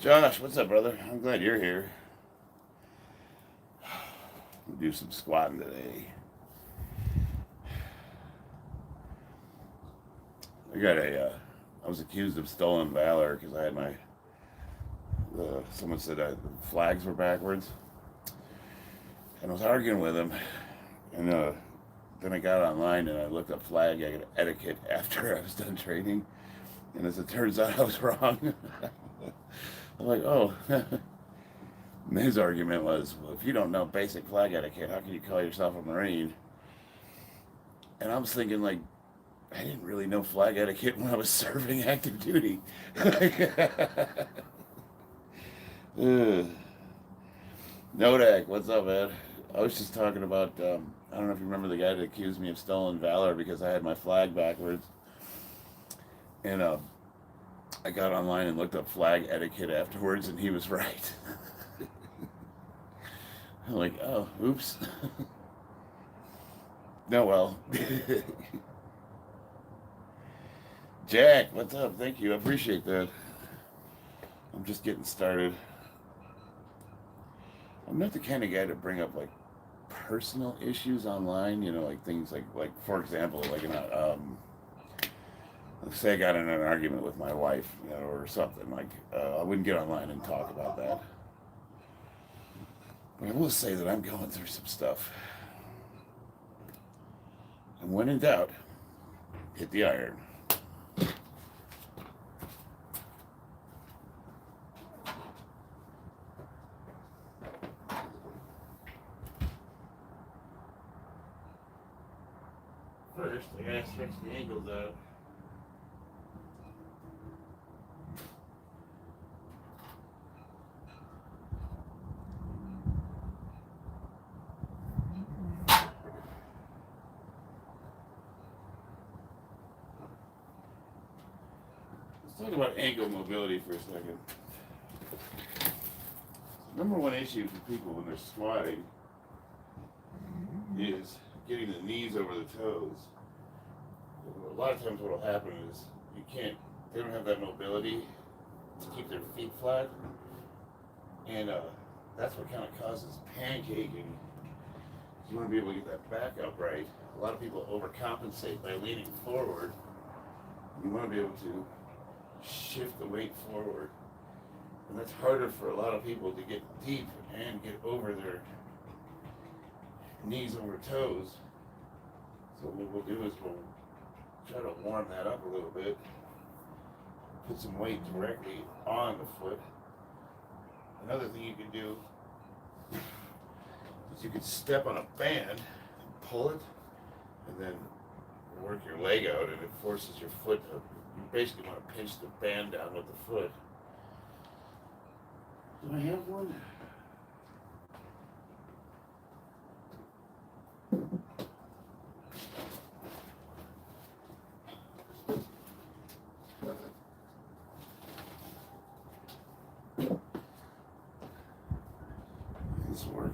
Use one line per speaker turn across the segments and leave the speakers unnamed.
Josh, what's up, brother? I'm glad you're here. We'll do some squatting today. I was accused of stolen valor because I had someone said the flags were backwards. And I was arguing with him. And then I got online and I looked up flag etiquette after I was done training. And as it turns out, I was wrong. I'm like, oh. And his argument was, well, if you don't know basic flag etiquette, how can you call yourself a Marine? And I was thinking, like, I didn't really know flag etiquette when I was serving active duty. Nodak, what's up, man? I was just talking about, I don't know if you remember the guy that accused me of stolen valor because I had my flag backwards. And I got online and looked up flag etiquette afterwards, and he was right. I'm like, oh, oops. No, well. Jack, what's up? Thank you. I appreciate that. I'm just getting started. I'm not the kind of guy to bring up like personal issues online, like things like for example, like let's say I got in an argument with my wife, or something, like I wouldn't get online and talk about that. But I will say that I'm going through some stuff. And when in doubt, hit the iron. First, I gotta stretch the ankles out. Let's talk about ankle mobility for a second. Number one issue for people when they're squatting is getting the knees over the toes. A lot of times what will happen is they don't have that mobility to keep their feet flat, and that's what kind of causes pancaking. You want to be able to get that back up right. A lot of people overcompensate by leaning forward. You want to be able to shift the weight forward, and that's harder for a lot of people to get deep and get over their knees over toes. So what we'll do is we'll try to warm that up a little bit, put some weight directly on the foot. Another thing you can do is you can step on a band and pull it, and then work your leg out, and it forces your foot to, you basically want to pinch the band down with the foot. Do I have one? This will work.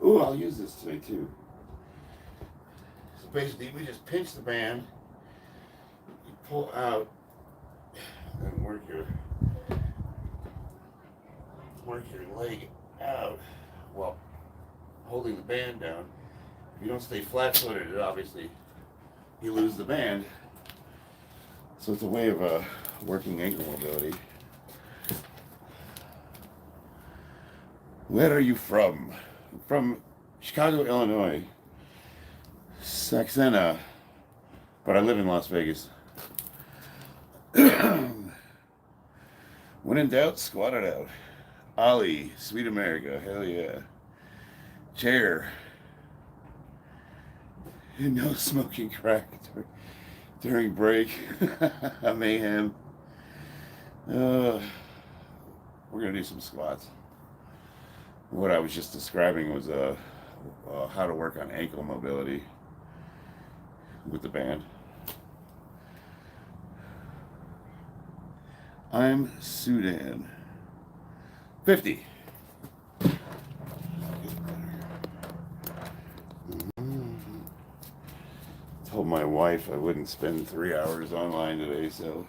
Ooh, I'll use this today too. So basically, we just pinch the band, you pull out, and work your leg out while holding the band down. If you don't stay flat-footed, obviously you lose the band. So it's a way of working ankle mobility. Where are you from? I'm from Chicago, Illinois. Saxena. But I live in Las Vegas. When in doubt, squat it out. Ollie, Sweet America, hell yeah. Chair. No smoking crack during break. Mayhem. We're gonna do some squats. What I was just describing was how to work on ankle mobility with the band. I'm Sudan. 50. Told my wife I wouldn't spend 3 hours online today, so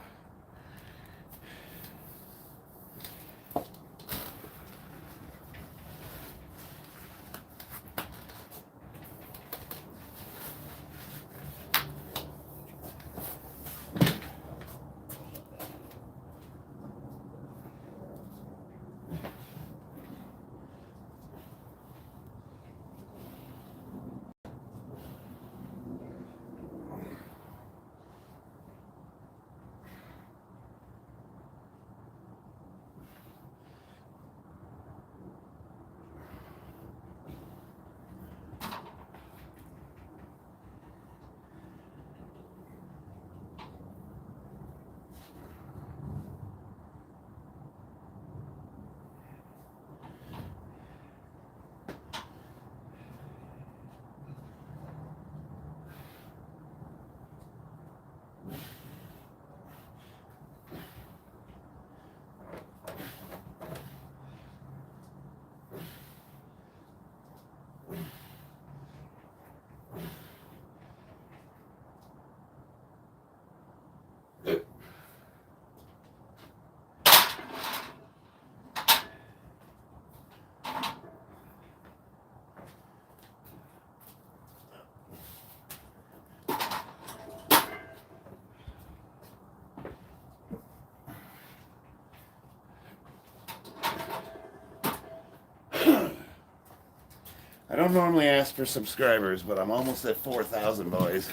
I don't normally ask for subscribers, but I'm almost at 4,000, boys.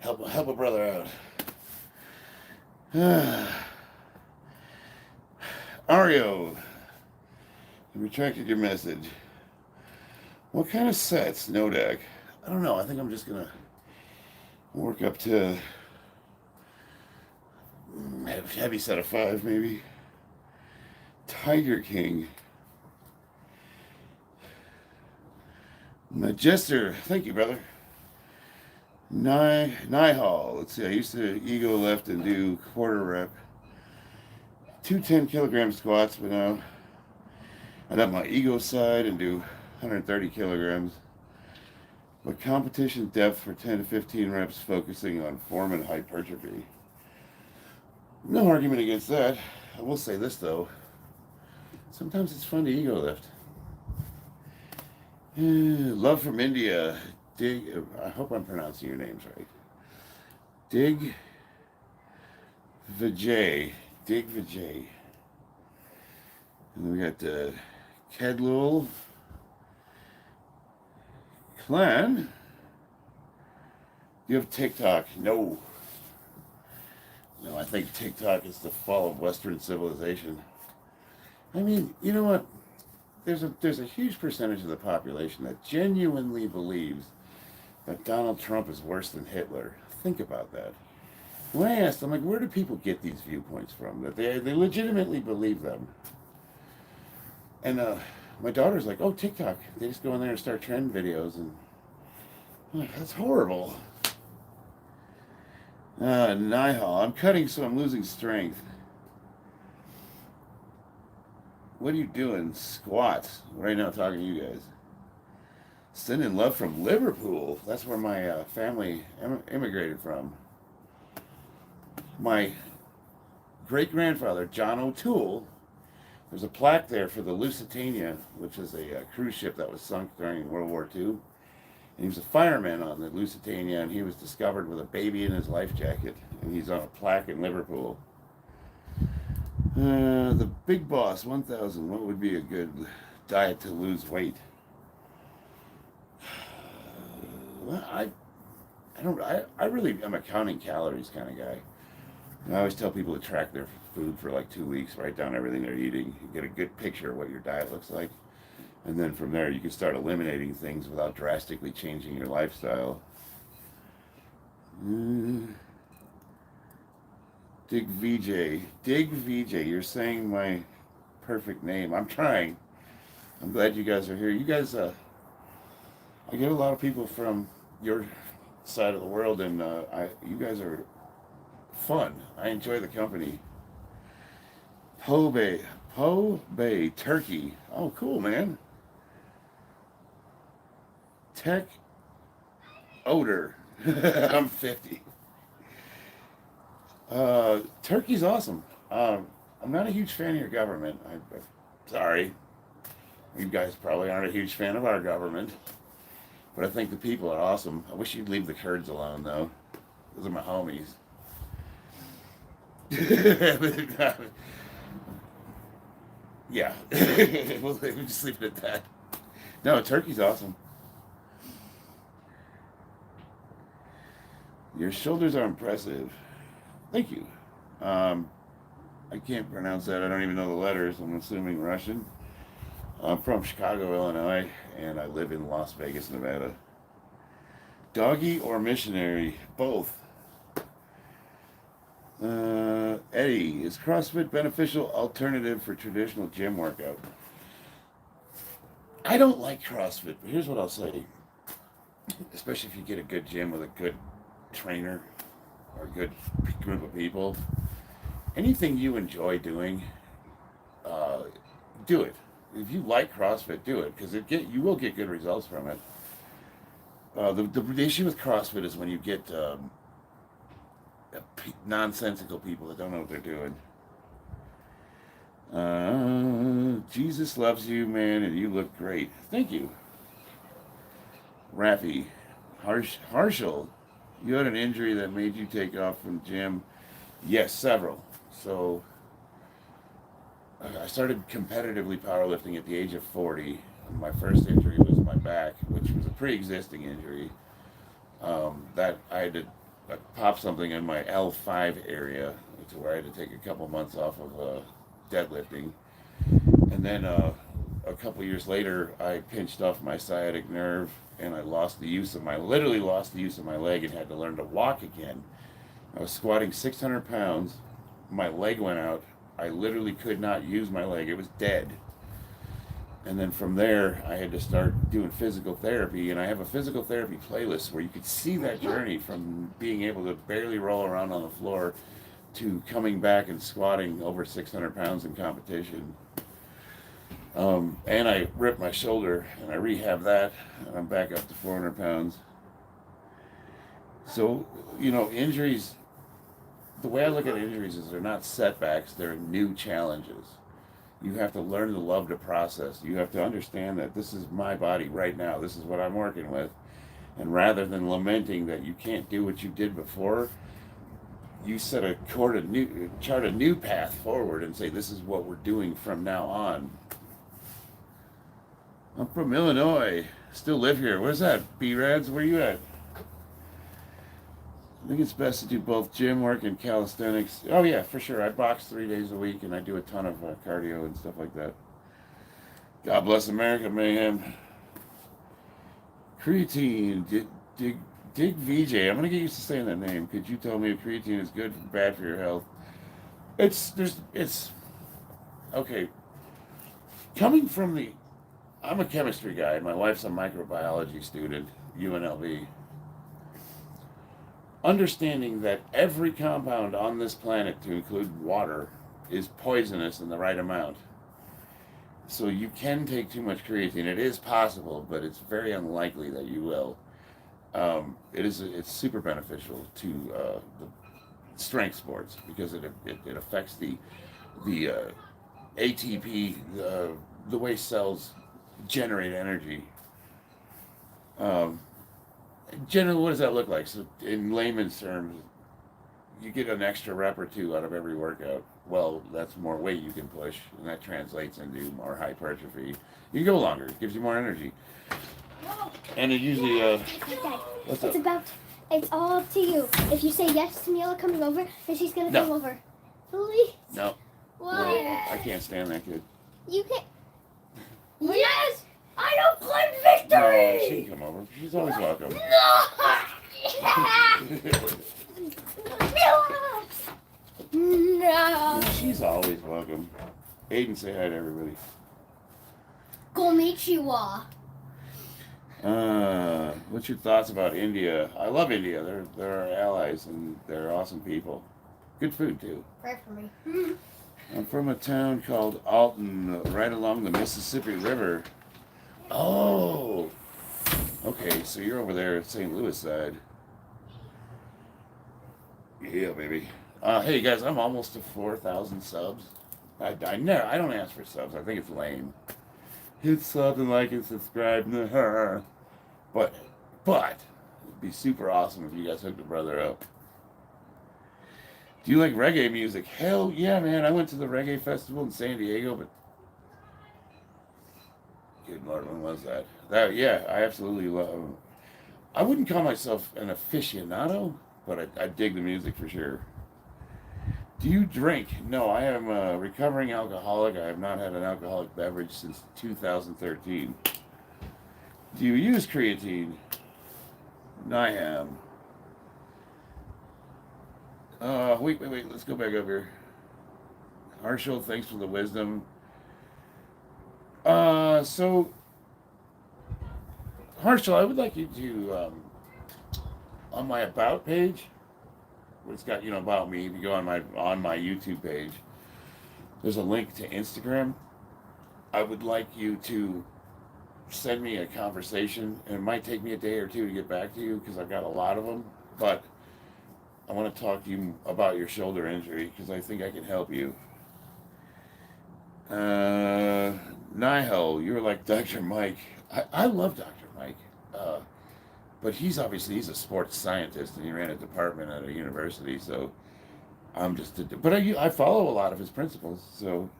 Help a brother out. Ario, you retracted your message. What kind of sets? No deck. I don't know. I think I'm just gonna work up to heavy set of 5, maybe. Tiger King. Majester, thank you, brother. Nihal, let's see, I used to ego lift and do quarter rep. 210 kilogram squats, but now I got my ego side and do 130 kilograms. But competition depth for 10 to 15 reps, focusing on form and hypertrophy. No argument against that. I will say this though. Sometimes it's fun to ego lift. Love from India. Dig. I hope I'm pronouncing your names right. Dig Vijay. Dig Vijay. And then we got Kedlul Clan. Do you have TikTok? No. No, I think TikTok is the fall of Western civilization. I mean, you know what? There's a huge percentage of the population that genuinely believes that Donald Trump is worse than Hitler. Think about that. When I asked them, like, where do people get these viewpoints from? That they legitimately believe them. And my daughter's like, oh, TikTok. They just go in there and start trend videos, and I'm like, that's horrible. Nihal, I'm cutting, so I'm losing strength. What are you doing? Squats. Right now, talking to you guys. Sending love from Liverpool. That's where my family immigrated from. My great-grandfather, John O'Toole, there's a plaque there for the Lusitania, which is a cruise ship that was sunk during World War II. And he was a fireman on the Lusitania, and he was discovered with a baby in his life jacket. And he's on a plaque in Liverpool. The Big Boss 1000. What would be a good diet to lose weight? Well, I really am a counting calories kind of guy. I always tell people to track their food for like 2 weeks, write down everything they're eating, get a good picture of what your diet looks like, and then from there you can start eliminating things without drastically changing your lifestyle. Dig VJ, you're saying my perfect name. I'm trying. I'm glad you guys are here. You guys, I get a lot of people from your side of the world, and you guys are fun. I enjoy the company. Po Bay, Turkey. Oh, cool, man. Tech Odor. I'm 50. Turkey's awesome. I'm not a huge fan of your government. I'm sorry. You guys probably aren't a huge fan of our government. But I think the people are awesome. I wish you'd leave the Kurds alone, though. Those are my homies. Yeah. We'll just leave it at that. No, Turkey's awesome. Your shoulders are impressive. Thank you. I can't pronounce that. I don't even know the letters. I'm assuming Russian. I'm from Chicago, Illinois, and I live in Las Vegas, Nevada. Doggy or missionary? Both. Eddie, is CrossFit beneficial alternative for traditional gym workout? I don't like CrossFit, but here's what I'll say. Especially if you get a good gym with a good trainer or a good group of people. Anything you enjoy doing, do it. If you like CrossFit, do it, because you will get good results from it. The issue with CrossFit is when you get nonsensical people that don't know what they're doing. Jesus loves you, man, and you look great. Thank you. Rafi, Harshal, you had an injury that made you take off from gym. Yes, several. So I started competitively powerlifting at the age of 40. My first injury was my back, which was a pre-existing injury. That I had to pop something in my L5 area, to where I had to take a couple months off of deadlifting. And then a couple years later, I pinched off my sciatic nerve, and I literally lost the use of my leg and had to learn to walk again. I was squatting 600 pounds. My leg went out. I literally could not use my leg. It was dead. And then from there, I had to start doing physical therapy. And I have a physical therapy playlist where you could see that journey from being able to barely roll around on the floor to coming back and squatting over 600 pounds in competition. And I ripped my shoulder, and I rehabbed that, and I'm back up to 400 pounds. So, injuries, the way I look at injuries is they're not setbacks, they're new challenges. You have to learn to love the process. You have to understand that this is my body right now. This is what I'm working with. And rather than lamenting that you can't do what you did before, you chart a new path forward and say, this is what we're doing from now on. I'm from Illinois. Still live here. Where's that? B-Rads, where you at? I think it's best to do both gym work and calisthenics. Oh yeah, for sure. I box 3 days a week, and I do a ton of cardio and stuff like that. God bless America, mayhem. Creatine. Dig VJ. I'm gonna get used to saying that name. Could you tell me if creatine is good or bad for your health? It's okay. Coming from I'm a chemistry guy. My wife's a microbiology student, UNLV. Understanding that every compound on this planet, to include water, is poisonous in the right amount. So you can take too much creatine. It is possible, but it's very unlikely that you will. It's super beneficial to the strength sports because it affects the ATP, the way cells generate energy. Generally, what does that look like? So in layman's terms, you get an extra rep or two out of every workout. Well, that's more weight you can push, and that translates into more hypertrophy. You can go longer. It gives you more energy. And it usually, what's up?
It's all up to you. If you say yes to Mila coming over, then she's going to come over. Please?
No.
Why?
No, I can't stand that kid.
You can't. Yes! I don't claim victory!
No, she can come over. She's always welcome.
No!
She's always welcome. Aiden, say hi to everybody.
Konnichiwa.
What's your thoughts about India? I love India. They're our allies, and they're awesome people. Good food, too.
Pray for me.
I'm from a town called Alton, right along the Mississippi River. Oh! Okay, so you're over there at St. Louis side. Yeah, baby. Hey, guys, I'm almost to 4,000 subs. I don't ask for subs. I think it's lame. Hit sub and like and subscribe. But it'd be super awesome if you guys hooked a brother up. Do you like reggae music? Hell yeah, man. I went to the reggae festival in San Diego, but good Lord, when was that? Yeah, I absolutely love. I wouldn't call myself an aficionado, but I dig the music for sure. Do you drink? No, I am a recovering alcoholic. I have not had an alcoholic beverage since 2013. Do you use creatine? I am. Wait. Let's go back up here. Harshal, thanks for the wisdom. So, Harshal, I would like you to, on my About page, where it's got, about me, if you go on my YouTube page, there's a link to Instagram. I would like you to send me a conversation, and it might take me a day or two to get back to you, because I've got a lot of them, but I want to talk to you about your shoulder injury, because I think I can help you. Nihil, you're like Dr. Mike. I love Dr. Mike, but he's a sports scientist, and he ran a department at a university, so I'm just but I follow a lot of his principles. So,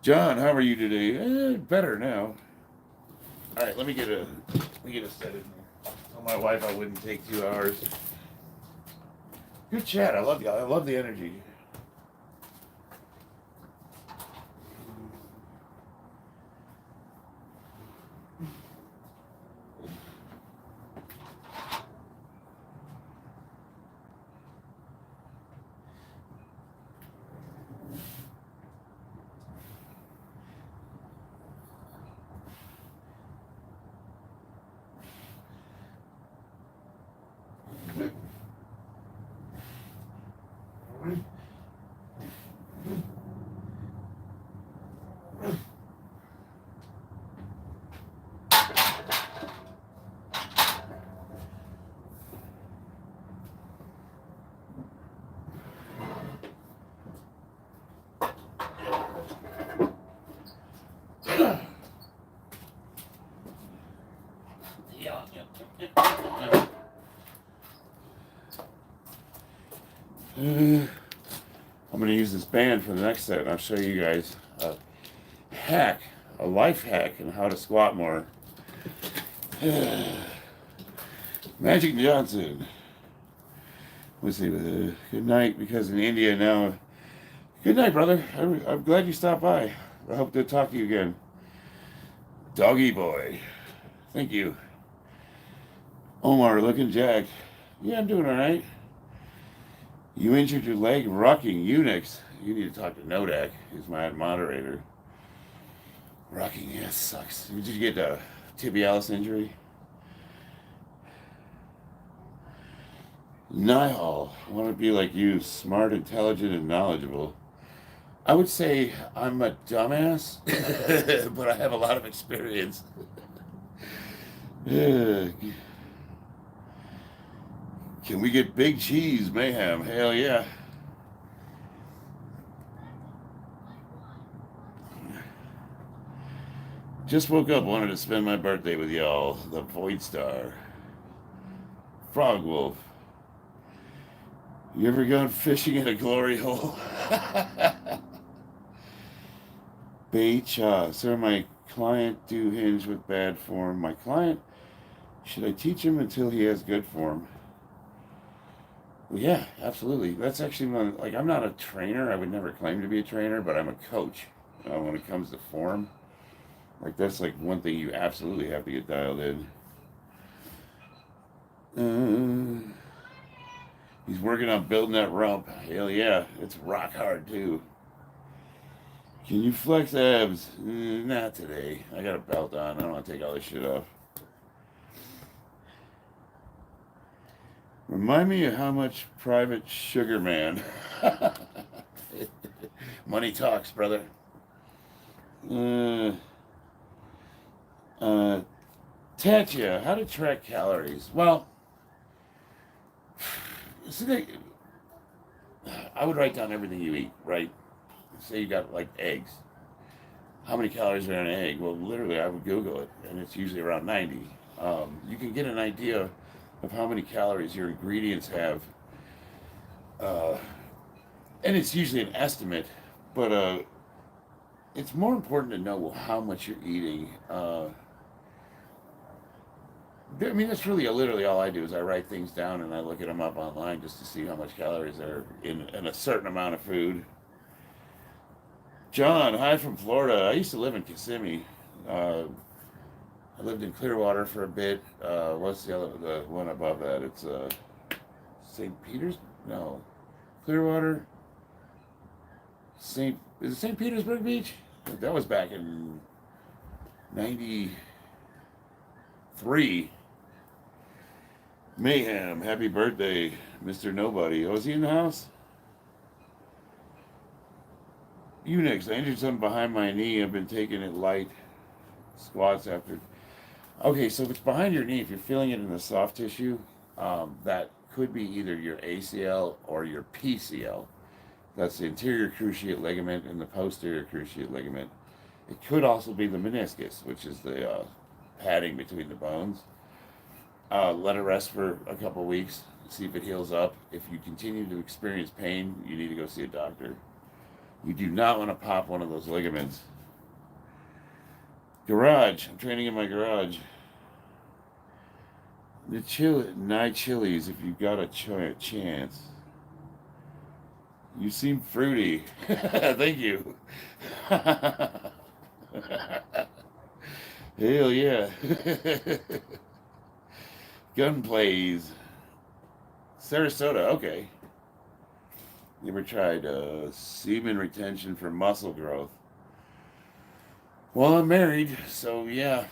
John, how are you today? Better now. All right, let me get a set in here. Tell my wife I wouldn't take 2 hours. Good chat. I love you. I love the energy. I'm going to use this band for the next set, and I'll show you guys a hack, a life hack, on how to squat more. Magic Johnson. Let's see. Good night, because in India now. Good night, brother. I'm glad you stopped by. I hope to talk to you again. Doggy boy. Thank you. Omar, looking jacked. Yeah, I'm doing all right. You injured your leg rocking Unix. You need to talk to Nodak. He's my moderator. Rocking, yeah, sucks. Did you get a tibialis injury? Nihal, I want to be like you, smart, intelligent, and knowledgeable. I would say I'm a dumbass, but I have a lot of experience. Can we get big cheese mayhem? Hell yeah. Just woke up, wanted to spend my birthday with y'all. The Void Star. Frog Wolf. You ever gone fishing in a glory hole? Becha. Sir, my client do hinge with bad form. My client, should I teach him until he has good form? Well, yeah, absolutely. That's actually one, like, I'm not a trainer. I would never claim to be a trainer, but I'm a coach when it comes to form. Like, that's like one thing you absolutely have to get dialed in. He's working on building that rump. Hell yeah, it's rock hard too. Can you flex abs? Not today. I got a belt on. I don't want to take all this shit off. Remind me of how much Private Sugar Man. Money talks, brother. Tatya, how to track calories? Well, see, I would write down everything you eat, right? Say you got like eggs. How many calories are in an egg? Well, literally, I would Google it, and it's usually around 90. You can get an idea of how many calories your ingredients have, and it's usually an estimate, but it's more important to know how much you're eating. I mean, that's really literally all I do is I write things down and I look at them up online just to see how much calories are in a certain amount of food. John, hi from Florida. I used to live in Kissimmee. I lived in Clearwater for a bit. What's the one above that? It's St. Peter's? No. Clearwater? Is it St. Petersburg Beach? That was back in 93. Mayhem, happy birthday, Mr. Nobody. Oh, is he in the house? Unix, I injured something behind my knee. I've been taking it light. Squats after. Okay, so if it's behind your knee, if you're feeling it in the soft tissue, that could be either your ACL or your PCL. That's the anterior cruciate ligament and the posterior cruciate ligament. It could also be the meniscus, which is the padding between the bones. Let it rest for a couple weeks, see if it heals up. If you continue to experience pain, you need to go see a doctor. You do not want to pop one of those ligaments. Garage. I'm training in my garage. The night chilies, if you got a chance. You seem fruity. Thank you. Hell yeah. Gun plays. Sarasota, okay. You ever tried semen retention for muscle growth? Well, I'm married, so yeah.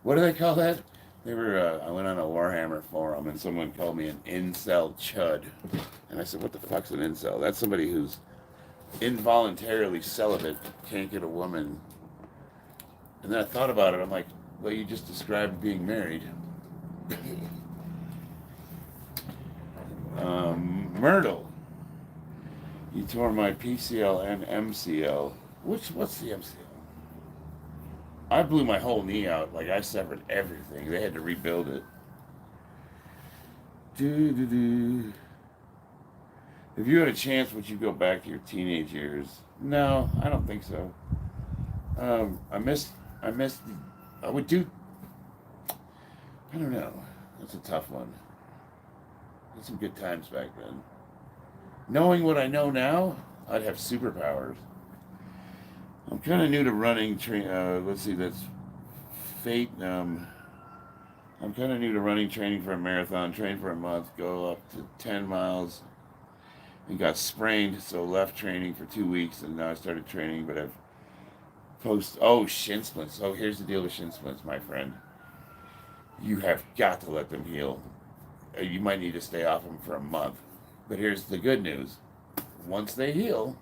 What do they call that? They were. I went on a Warhammer forum, and someone called me an incel chud, and I said, "What the fuck's an incel? That's somebody who's involuntarily celibate, can't get a woman." And then I thought about it. I'm like, "Well, you just described being married." Myrtle, you tore my PCL and MCL. What's the MCL? I blew my whole knee out. Like, I severed everything. They had to rebuild it. If you had a chance, would you go back to your teenage years? No, I don't think so. I would do, I don't know. That's a tough one. Had some good times back then. Knowing what I know now, I'd have superpowers. I'm kind of new to running. Let's see, that's fate. I'm kind of new to running, training for a marathon. Trained for a month, go up to 10 miles, and got sprained. So left training for 2 weeks, and now I started training. But I've shin splints. Oh, here's the deal with shin splints, my friend. You have got to let them heal. You might need to stay off them for a month. But here's the good news. Once they heal,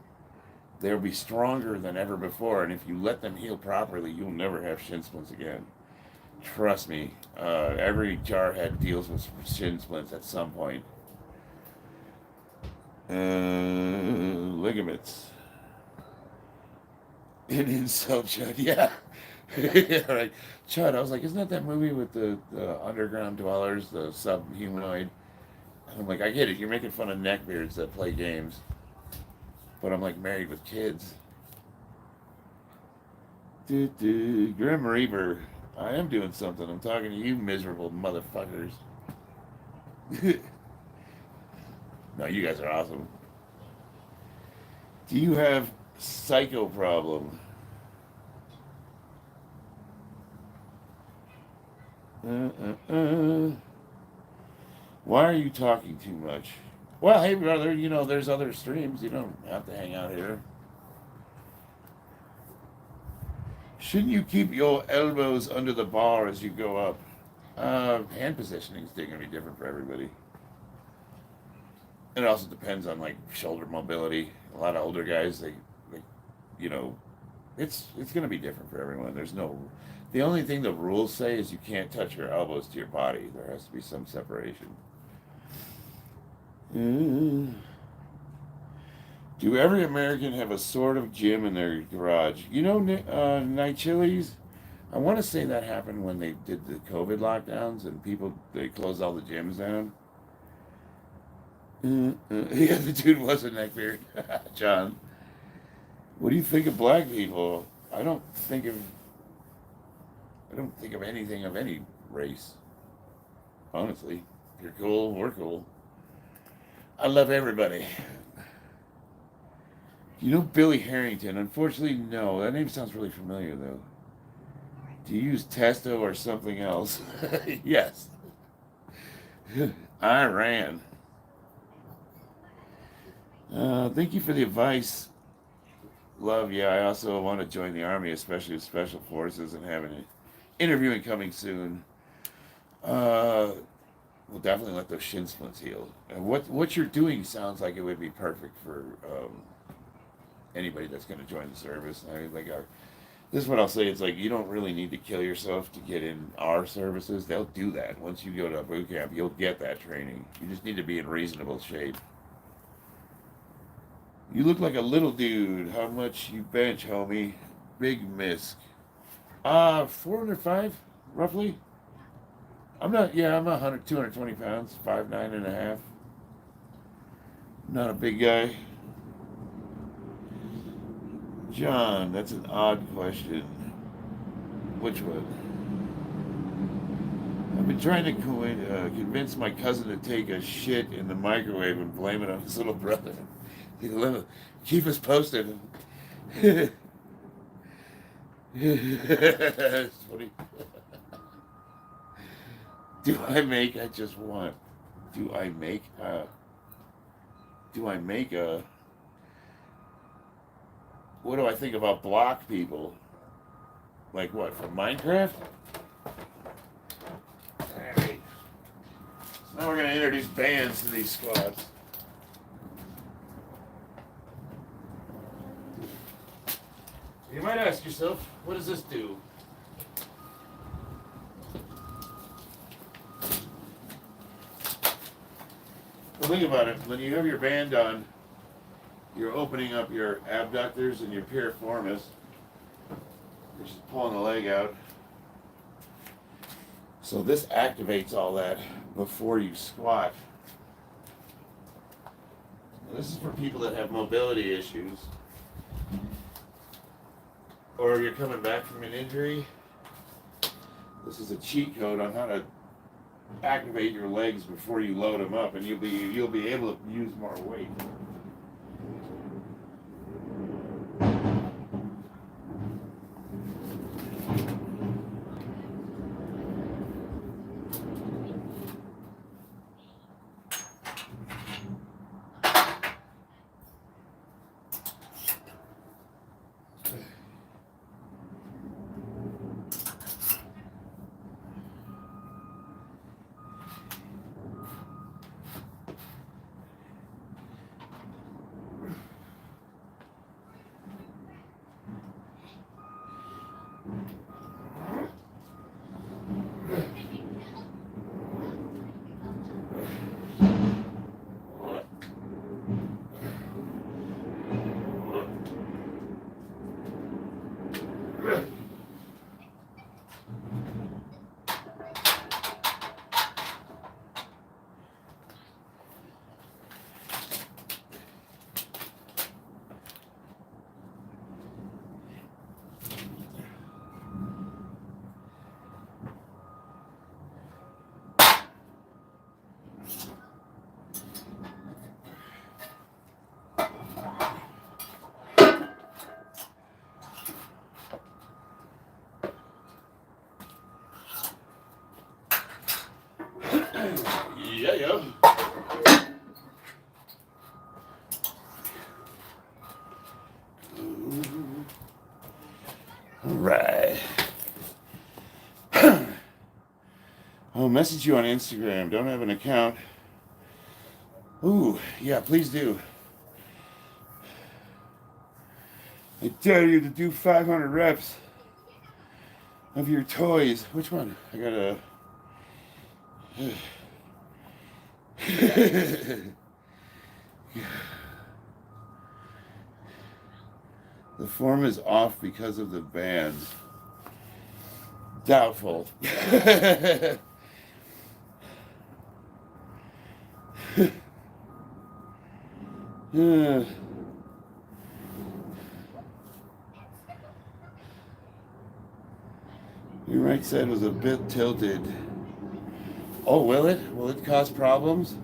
they'll be stronger than ever before. And if you let them heal properly, you'll never have shin splints again. Trust me. Every jarhead deals with shin splints at some point. Ligaments. An incel Chud, yeah. Yeah, right. Chud, I was like, isn't that movie with the underground dwellers, the subhumanoid? And I'm like, I get it. You're making fun of neckbeards that play games. But I'm like married with kids. Grim Reaper, I am doing something. I'm talking to you miserable motherfuckers. No, you guys are awesome. Do you have psycho problem? Why are you talking too much? Well, hey, brother, there's other streams. You don't have to hang out here. Shouldn't you keep your elbows under the bar as you go up? Hand positioning is going to be different for everybody. And it also depends on, like, shoulder mobility. A lot of older guys, it's going to be different for everyone. The only thing the rules say is you can't touch your elbows to your body. There has to be some separation. Do every American have a sort of gym in their garage? Night chilies? I want to say that happened when they did the COVID lockdowns and they closed all the gyms down. Yeah, the dude was a neckbeard. John, what do you think of black people? I don't think of anything of any race. Honestly, if you're cool, we're cool. I love everybody. You know Billy Harrington? Unfortunately, no. That name sounds really familiar, though. Do you use Testo or something else? Yes. I ran. Thank you for the advice. Love, yeah. I also want to join the Army, especially with Special Forces, and have an interviewing coming soon. We'll definitely let those shin splints heal. And what you're doing sounds like it would be perfect for anybody that's going to join the service. I mean, this is what I'll say. It's like you don't really need to kill yourself to get in our services. They'll do that. Once you go to a boot camp, you'll get that training. You just need to be in reasonable shape. You look like a little dude. How much you bench, homie? Big misc. 405, roughly. I'm 220 pounds, 5'9.5". Not a big guy. John, that's an odd question. Which one? I've been trying to convince my cousin to take a shit in the microwave and blame it on his little brother. Keep us posted. It's funny. Do I make? I just want. Do I make? What do I think about block people? Like what, from Minecraft? Alright. So now we're going to introduce bands to these squads. You might ask yourself, what does this do? Well, think about it. When you have your band on, you're opening up your abductors and your piriformis, which is pulling the leg out. So this activates all that before you squat. Now, this is for people that have mobility issues, or you're coming back from an injury. This is a cheat code on how to activate your legs before you load them up, and you'll be able to use more weight. Yeah. All right. I'll message you on Instagram. Don't have an account. Ooh, yeah, please do. I dare you to do 500 reps of your toys. Which one? I gotta. The form is off because of the band. Doubtful. Your right side was a bit tilted. Oh, will it? Will it cause problems?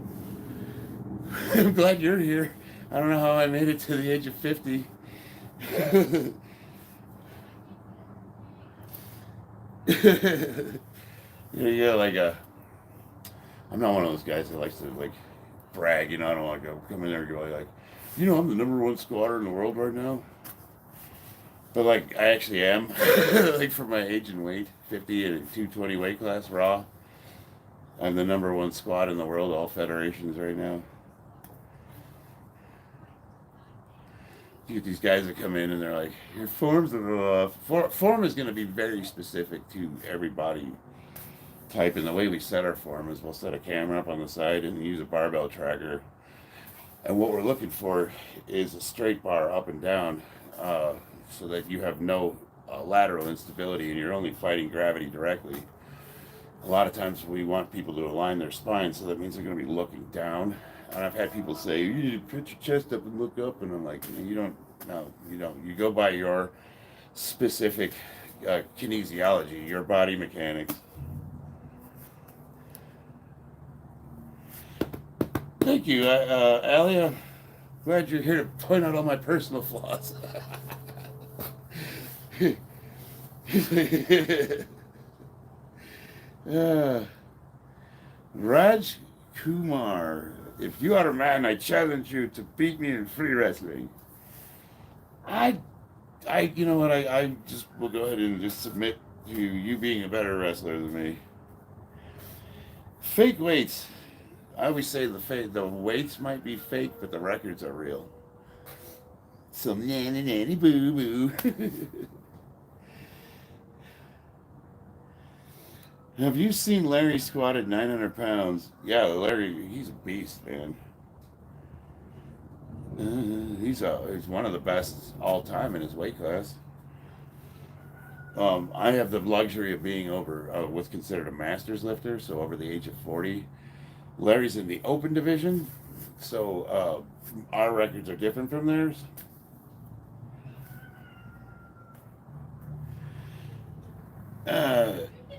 I'm glad you're here. I don't know how I made it to the age of 50. You go like I'm not one of those guys that likes to like brag, you know. I don't want to come in there and go like, you know, I'm the #1 squatter in the world right now. But like I actually am. Like for my age and weight, 50 and 220 weight class raw. I'm the #1 squat in the world, all federations right now. You get these guys that come in and they're like, your form's a little off. Form is going to be very specific to every body type. And the way we set our form is we'll set a camera up on the side and use a barbell tracker. And what we're looking for is a straight bar up and down so that you have no lateral instability and you're only fighting gravity directly. A lot of times we want people to align their spine, so that means they're going to be looking down. And I've had people say, you need to put your chest up and look up. And I'm like, you don't No, you don't. You go by your specific kinesiology, your body mechanics. Thank you, Allie. I'm glad you're here to point out all my personal flaws. uh, Raj Kumar, if you are a man, I challenge you to beat me in free wrestling. You know what? I just will go ahead and just submit to you being a better wrestler than me. Fake weights. I always say the weights might be fake, but the records are real. So nanny nanny boo boo. Have you seen Larry squat at 900 pounds? Yeah, Larry, he's a beast, man. He's one of the best all time in his weight class. I have the luxury of being over what's considered a master's lifter, so over the age of 40. Larry's in the open division, so our records are different from theirs.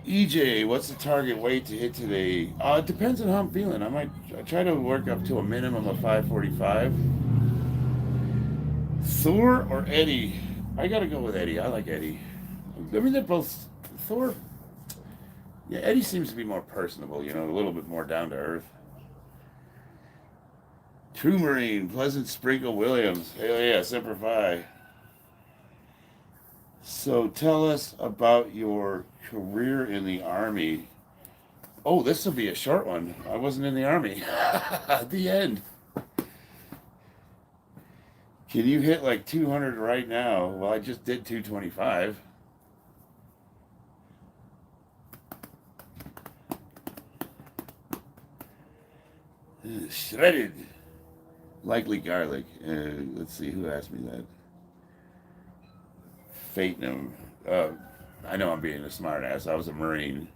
EJ, what's the target weight to hit today? It depends on how I'm feeling. I try to work up to a minimum of 545. Thor or Eddie? I gotta go with Eddie. I like Eddie. I mean, they're both Thor. Yeah, Eddie seems to be more personable, a little bit more down to earth. True Marine, Pleasant Sprinkle Williams. Hell yeah, Semper Fi. So tell us about your career in the Army. Oh, this will be a short one. I wasn't in the Army. The end. Can you hit like 200 right now? Well, I just did 225. Shredded. Likely garlic. Let's see, who asked me that? Fatenum. I know I'm being a smart ass. I was a Marine.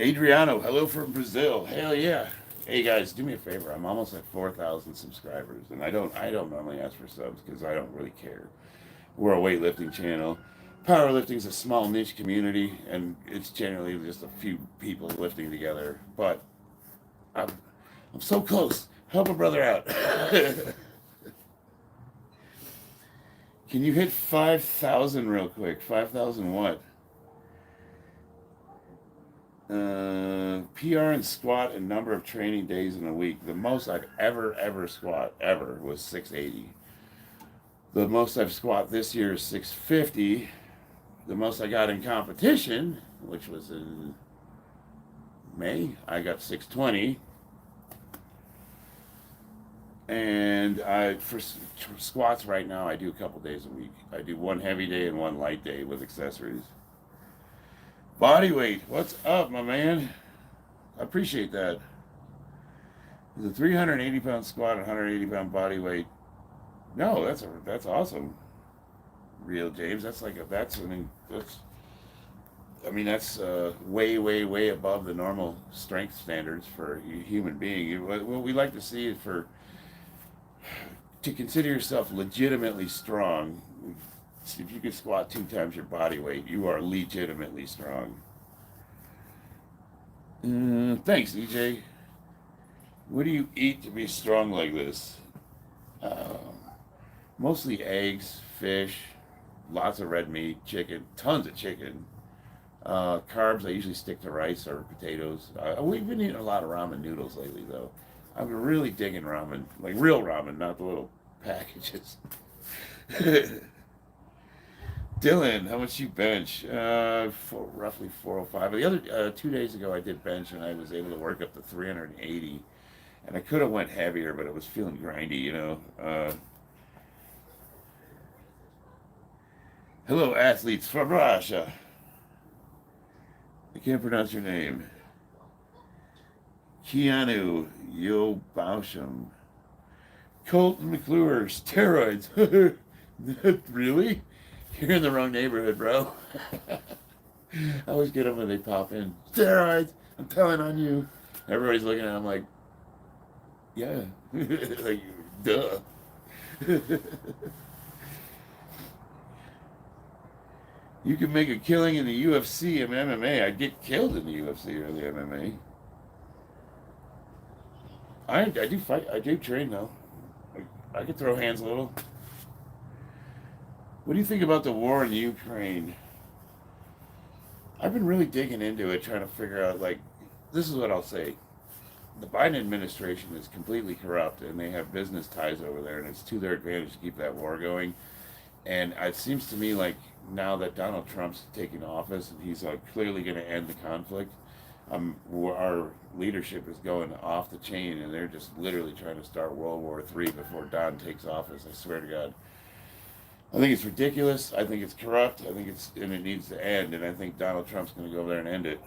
Adriano, hello from Brazil. Hell yeah. Hey guys, do me a favor. I'm almost at 4,000 subscribers, and I don't normally ask for subs because I don't really care. We're a weightlifting channel. Powerlifting is a small niche community, and it's generally just a few people lifting together. But I'm so close. Help a brother out. Can you hit 5,000 real quick? 5,000 what? PR and squat and number of training days in a week. The most I've ever squat was 680. The most I've squat this year is 650. The most I got in competition, which was in May, I got 620. And for squats right now, I do a couple days a week. I do one heavy day and one light day with accessories. Body weight, what's up, my man? I appreciate that. The 380 pound squat and 180 pound body weight. No, that's awesome. Real James, that's way above the normal strength standards for a human being. What we like to see is to consider yourself legitimately strong. If you can squat 2 times your body weight, you are legitimately strong. Thanks, EJ. What do you eat to be strong like this? Mostly eggs, fish, lots of red meat, chicken, tons of chicken. Carbs, I usually stick to rice or potatoes. We've been eating a lot of ramen noodles lately, though. I'm really digging ramen, like real ramen, not the little packages. Dylan, how much you bench? Roughly 405. The other 2 days ago, I did bench and I was able to work up to 380. And I could have went heavier, but it was feeling grindy, Hello, athletes from Russia. I can't pronounce your name. Keanu Yobausham. Colton McClure, steroids. Really? You're in the wrong neighborhood, bro. I always get them when they pop in. Steroids! I'm telling on you. Everybody's looking at them like, yeah. Like, duh. You can make a killing in the UFC and MMA. I'd get killed in the UFC or the MMA. I do fight. I do train though. I could throw hands a little. What do you think about the war in Ukraine? I've been really digging into it, trying to figure out, like, this is what I'll say. The Biden administration is completely corrupt, and they have business ties over there, and it's to their advantage to keep that war going. And it seems to me like now that Donald Trump's taking office, and he's clearly going to end the conflict, our leadership is going off the chain, and they're just literally trying to start World War III before Don takes office. I swear to God. I think it's ridiculous. I think it's corrupt. I think it needs to end. And I think Donald Trump's going to go over there and end it.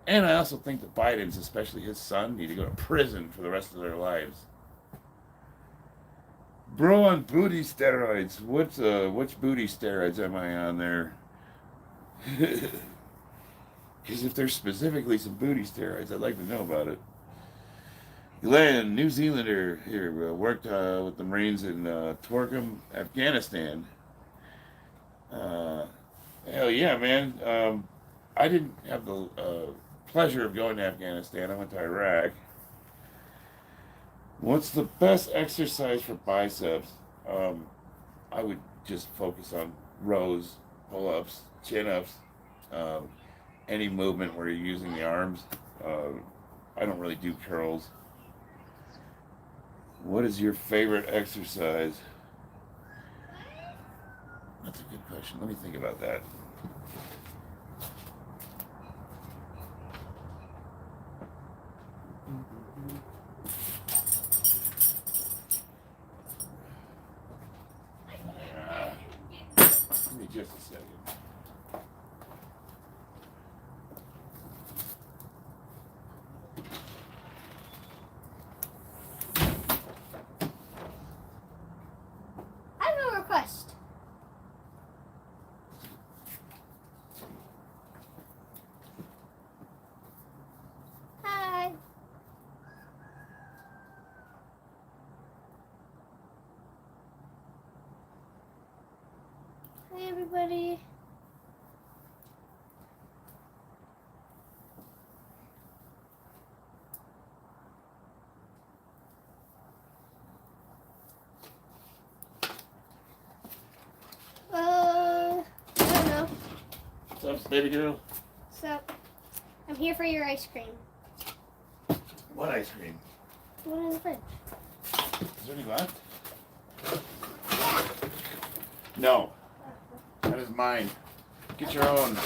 And I also think that Biden's, especially his son, need to go to prison for the rest of their lives. Bro on booty steroids. Which booty steroids am I on there? Because if there's specifically some booty steroids, I'd like to know about it. Glenn, New Zealander here, worked with the Marines in Torkham, Afghanistan. Hell yeah, man. I didn't have the pleasure of going to Afghanistan. I went to Iraq. What's the best exercise for biceps? I would just focus on rows, pull-ups, chin-ups, any movement where you're using the arms. I don't really do curls. What is your favorite exercise? That's a good question. Let me think about that. Give me just a second.
Request. Hi. Hi, everybody. I don't know.
What's up, baby girl?
What's up? I'm here for your ice cream.
What ice cream?
The one in the fridge.
Is there any left? No. That is mine. Get your own.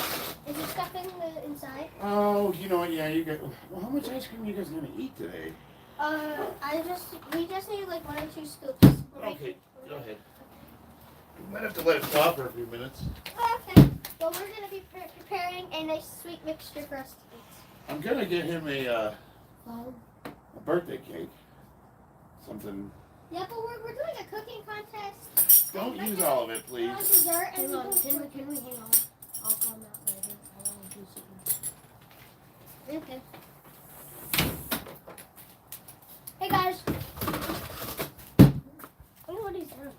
Is it stuff in the inside?
Oh, you know what? Yeah, you got. Well, how much ice cream are you guys gonna eat today?
We just need like 1 or 2 scoops.
Okay, go ahead. You might have to let it thaw for a few minutes.
Okay. Well, we're gonna be preparing a nice sweet mixture for us to eat.
I'm gonna get him a birthday cake. Something.
Yeah, but we're doing a cooking contest.
Don't use all of it, please.
Dessert and
Hang on, can we hang on? I'll come out later. I want to do something.
Okay. Hey guys. I wonder what he's doing.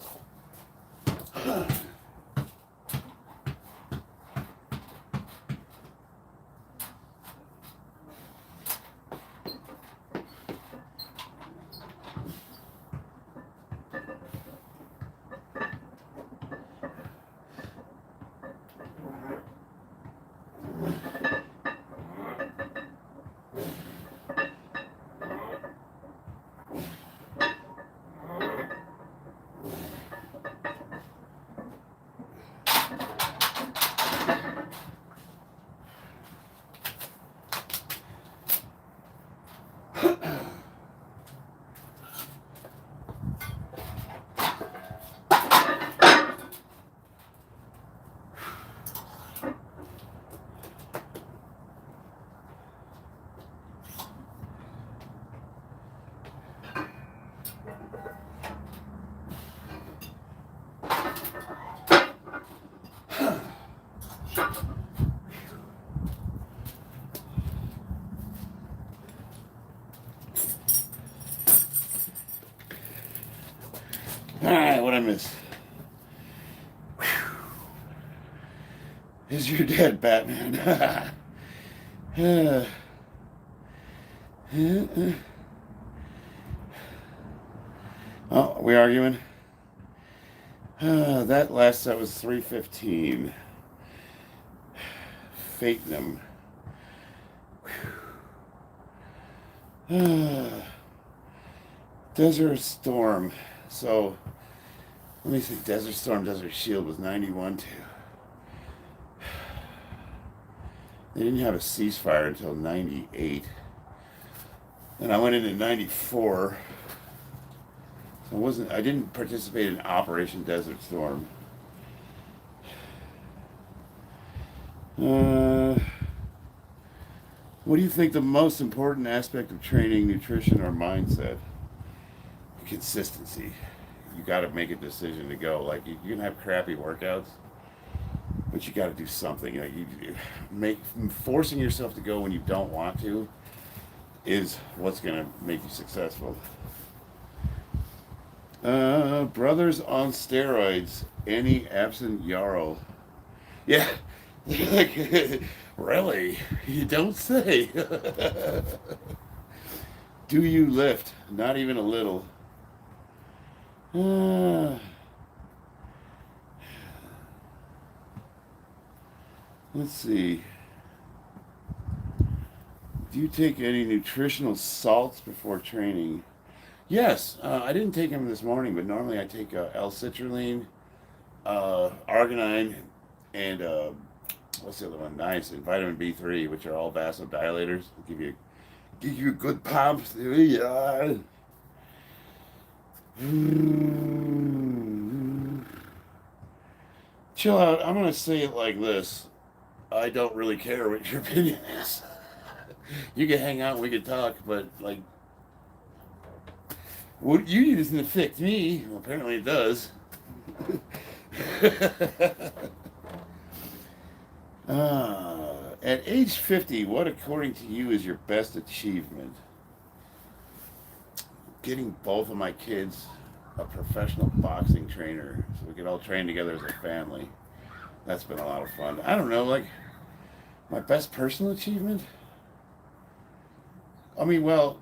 Alright, what I miss? Whew. Is your dad Batman? Oh, we arguing? That last set was 3:15. Fatenham. Desert Storm. So, let me see. Desert Storm, Desert Shield was 91 too. They didn't have a ceasefire until 98. And I went into 94. So I didn't participate in Operation Desert Storm. What do you think the most important aspect of training, nutrition, or mindset? Consistency. You got to make a decision to go. Like you can have crappy workouts, but you got to do something. Like forcing yourself to go when you don't want to is what's gonna make you successful. Brothers on steroids. Any absent Jarl? Yeah. Really? You don't say. Do you lift? Not even a little. Let's see. Do you take any nutritional salts before training? Yes, I didn't take them this morning, but normally I take L-citrulline, arginine, and what's the other one? Nice, and vitamin B3, which are all vasodilators. Give you a good pump. Yeah. Chill out. I'm gonna say it like this. I don't really care what your opinion is. You can hang out and we can talk, but like, what you use doesn't affect me. Well, apparently it does. At age 50, what according to you is your best achievement? Getting both of my kids a professional boxing trainer so we can all train together as a family. That's been a lot of fun. I don't know, like, my best personal achievement? I mean, well,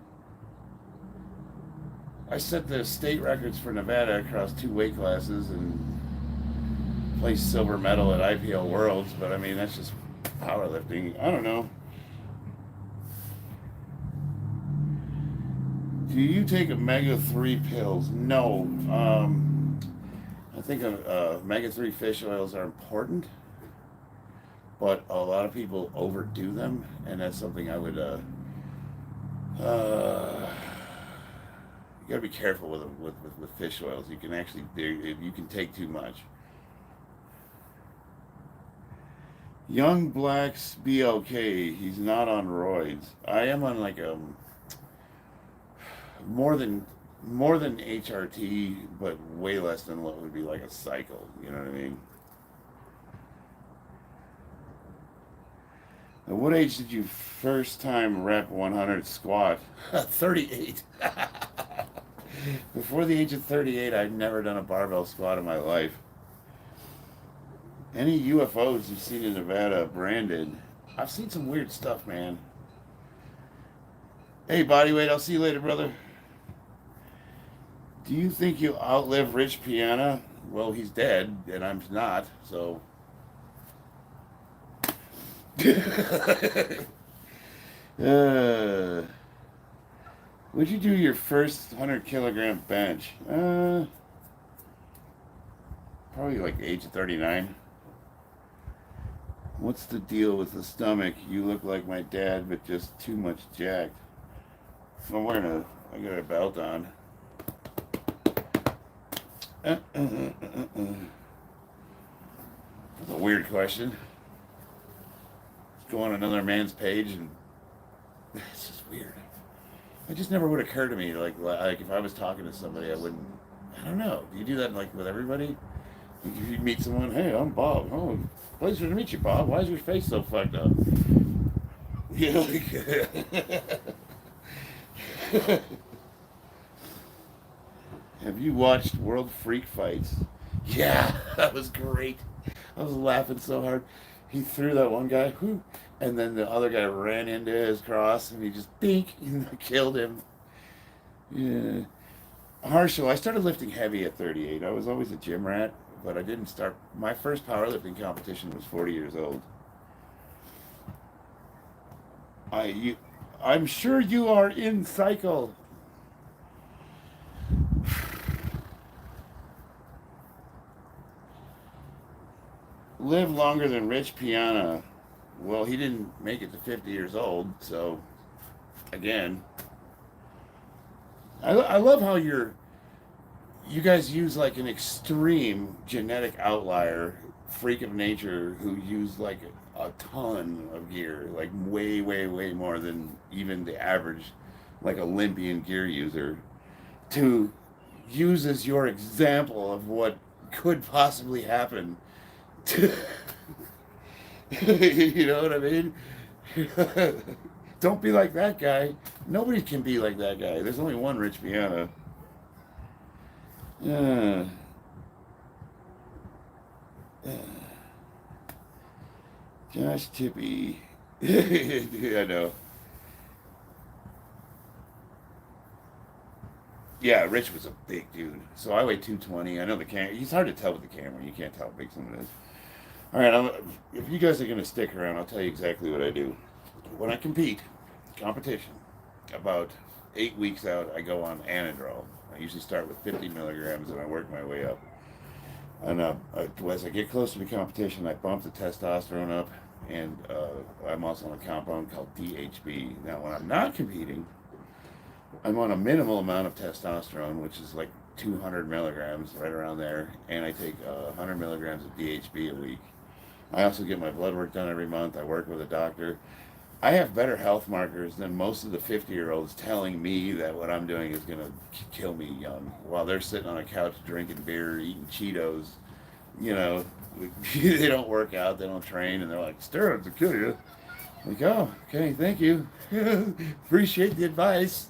I set the state records for Nevada across 2 weight classes and placed silver medal at IPL Worlds, but I mean, that's just powerlifting. I don't know. Do you take omega-3 pills? No. I think omega-3 fish oils are important, but a lot of people overdo them, and that's something I would. You gotta be careful with fish oils. You can actually you can take too much. Young Black's BLK. He's not on roids. I am on like more than HRT, but way less than what would be like a cycle. You know what I mean? At what age did you first time rep 100 squat? 38. Before the age of 38, I'd never done a barbell squat in my life. Any UFOs you've seen in Nevada branded? I've seen some weird stuff, man. Hey, bodyweight, I'll see you later, brother. Do you think you'll outlive Rich Piana? Well, he's dead, and I'm not, so... Would you do your first 100 kilogram bench? Probably like age of 39. What's the deal with the stomach? You look like my dad, but just too much jacked. I got a belt on. That's a weird question. Go on another man's page and it's just weird. It just never would occur to me, like if I was talking to somebody, I don't know. Do you do that like with everybody? If you meet someone, hey, I'm Bob. Oh, pleasure to meet you, Bob. Why is your face so fucked up? Yeah, like Have you watched World Freak Fights? Yeah, that was great. I was laughing so hard. He threw that one guy, whoo, and then the other guy ran into his cross, and he just dink, killed him. Yeah. Harshal, I started lifting heavy at 38. I was always a gym rat, but I didn't start. My first powerlifting competition was 40 years old. I'm sure you are in cycle. Live longer than Rich Piana. Well, he didn't make it to 50 years old, so again, I love how you guys use like an extreme genetic outlier, freak of nature, who use like a ton of gear, like way more than even the average, like Olympian gear user, to use as your example of what could possibly happen. You know what I mean? Don't be like that guy. Nobody can be like that guy. There's only one Rich Piana. Uh, Josh Tippy. I know. Yeah, Rich was a big dude. So I weigh 220. I know the camera. He's hard to tell with the camera. You can't tell how big someone is. All right, if you guys are going to stick around, I'll tell you exactly what I do. When I compete, competition, about 8 weeks out, I go on anadrol. I usually start with 50 milligrams and I work my way up. And as I get close to the competition, I bump the testosterone up, and I'm also on a compound called DHB. Now, when I'm not competing, I'm on a minimal amount of testosterone, which is like 200 milligrams, right around there, and I take 100 milligrams of DHB a week. I also get my blood work done every month. I work with a doctor. I have better health markers than most of the 50-year-olds telling me that what I'm doing is going to kill me young, while they're sitting on a couch drinking beer, eating Cheetos. You know, they don't work out, they don't train, and they're like, steroids will kill you. I'm like, oh, okay, thank you. Appreciate the advice.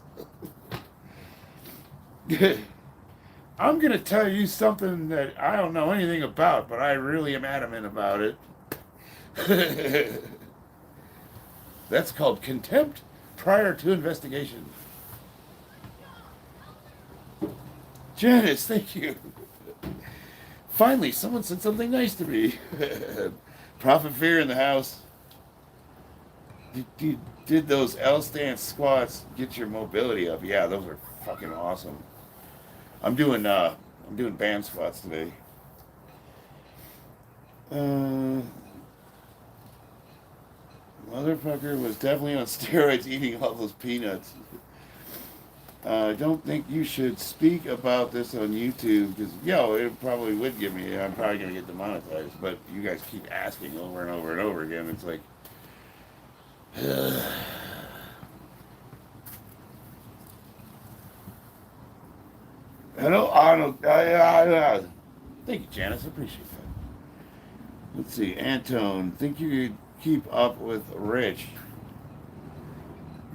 I'm going to tell you something that I don't know anything about, but I really am adamant about it. That's called contempt prior to investigation. Janice, thank you. Finally, someone said something nice to me. Prophet Fear in the house. Did those L stance squats get your mobility up? Yeah, those are fucking awesome. I'm doing band squats today. Motherfucker was definitely on steroids eating all those peanuts. I don't think you should speak about this on YouTube because, it probably would give me, I'm probably going to get demonetized, but you guys keep asking over and over and over again. It's like, hello, Arnold. Thank you, Janice. I appreciate that. Let's see. Antone, think you could keep up with Rich?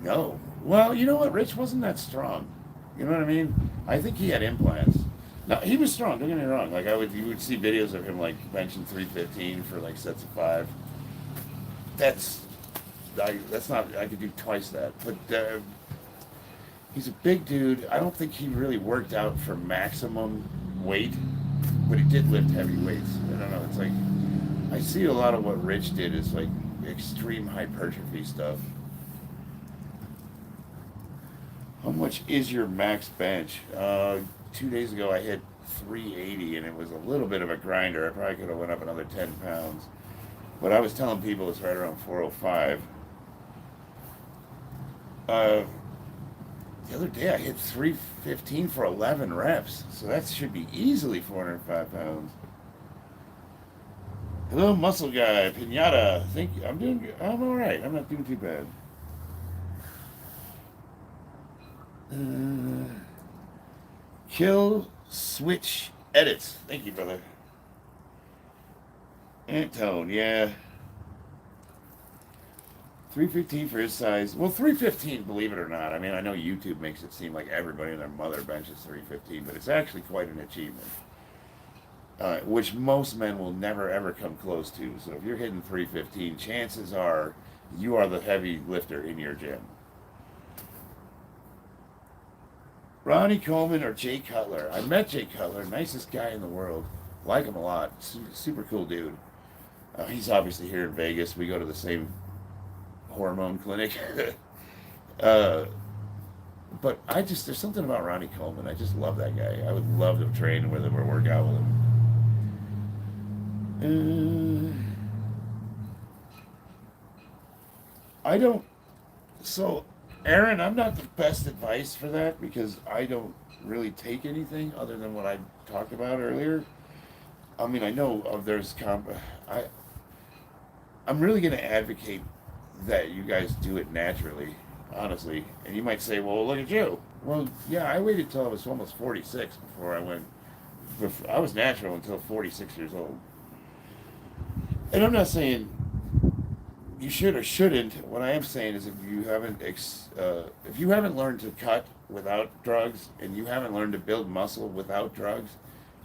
No. Well, you know what? Rich wasn't that strong. You know what I mean? I think he had implants. No, he was strong. Don't get me wrong. Like you would see videos of him like benching 315 for like sets of 5. That's not. I could do twice that. But he's a big dude. I don't think he really worked out for maximum weight, but he did lift heavy weights. I don't know. It's like I see a lot of what Rich did is like extreme hypertrophy stuff. How much is your max bench? 2 days ago I hit 380 and it was a little bit of a grinder. I probably could have went up another 10 pounds. But I was telling people it's right around 405. The other day I hit 315 for 11 reps. So that should be easily 405 pounds. Hello, muscle guy, Pinata. I'm all right. I'm not doing too bad. Kill Switch Edits. Thank you, brother. Antone, yeah.
315 for his size. Well, 315, believe it or not. I mean, I know YouTube makes it seem like everybody and their mother benches 315, but it's actually quite an achievement. Which most men will never ever come close to. So if you're hitting 315, chances are you are the heavy lifter in your gym. Ronnie Coleman or Jay Cutler? I met Jay Cutler, nicest guy in the world. Like him a lot. Super cool dude. He's obviously here in Vegas. We go to the same hormone clinic. But there's something about Ronnie Coleman. I just love that guy. I would love to train with him or work out with him. I don't. So, Aaron, I'm not the best advice for that because I don't really take anything other than what I talked about earlier. I mean, I know there's I'm really going to advocate that you guys do it naturally, honestly. And you might say, well, look at you. Well, yeah, I waited till I was almost 46 before I went. I was natural until 46 years old. And I'm not saying you should or shouldn't. What I am saying is if you haven't learned to cut without drugs and you haven't learned to build muscle without drugs,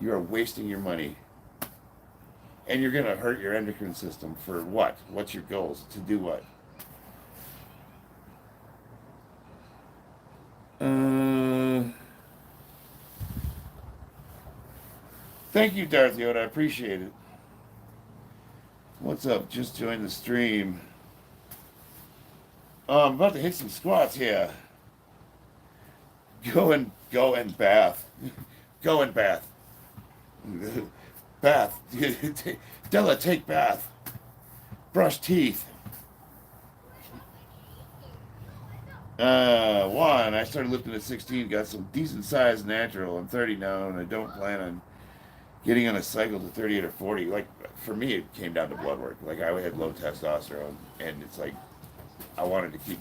you are wasting your money. And you're going to hurt your endocrine system for what? What's your goals? To do what? Thank you, Darth Yoda. I appreciate it. What's up? Just joined the stream. I'm about to hit some squats here. Go and bath. Go and bath. Bath. Della, take bath. Brush teeth. I started lifting at 16, got some decent size natural. I'm 30 now, and I don't plan on getting on a cycle to 38 or 40. Like, for me, it came down to blood work. Like, I had low testosterone, and it's like, I wanted to keep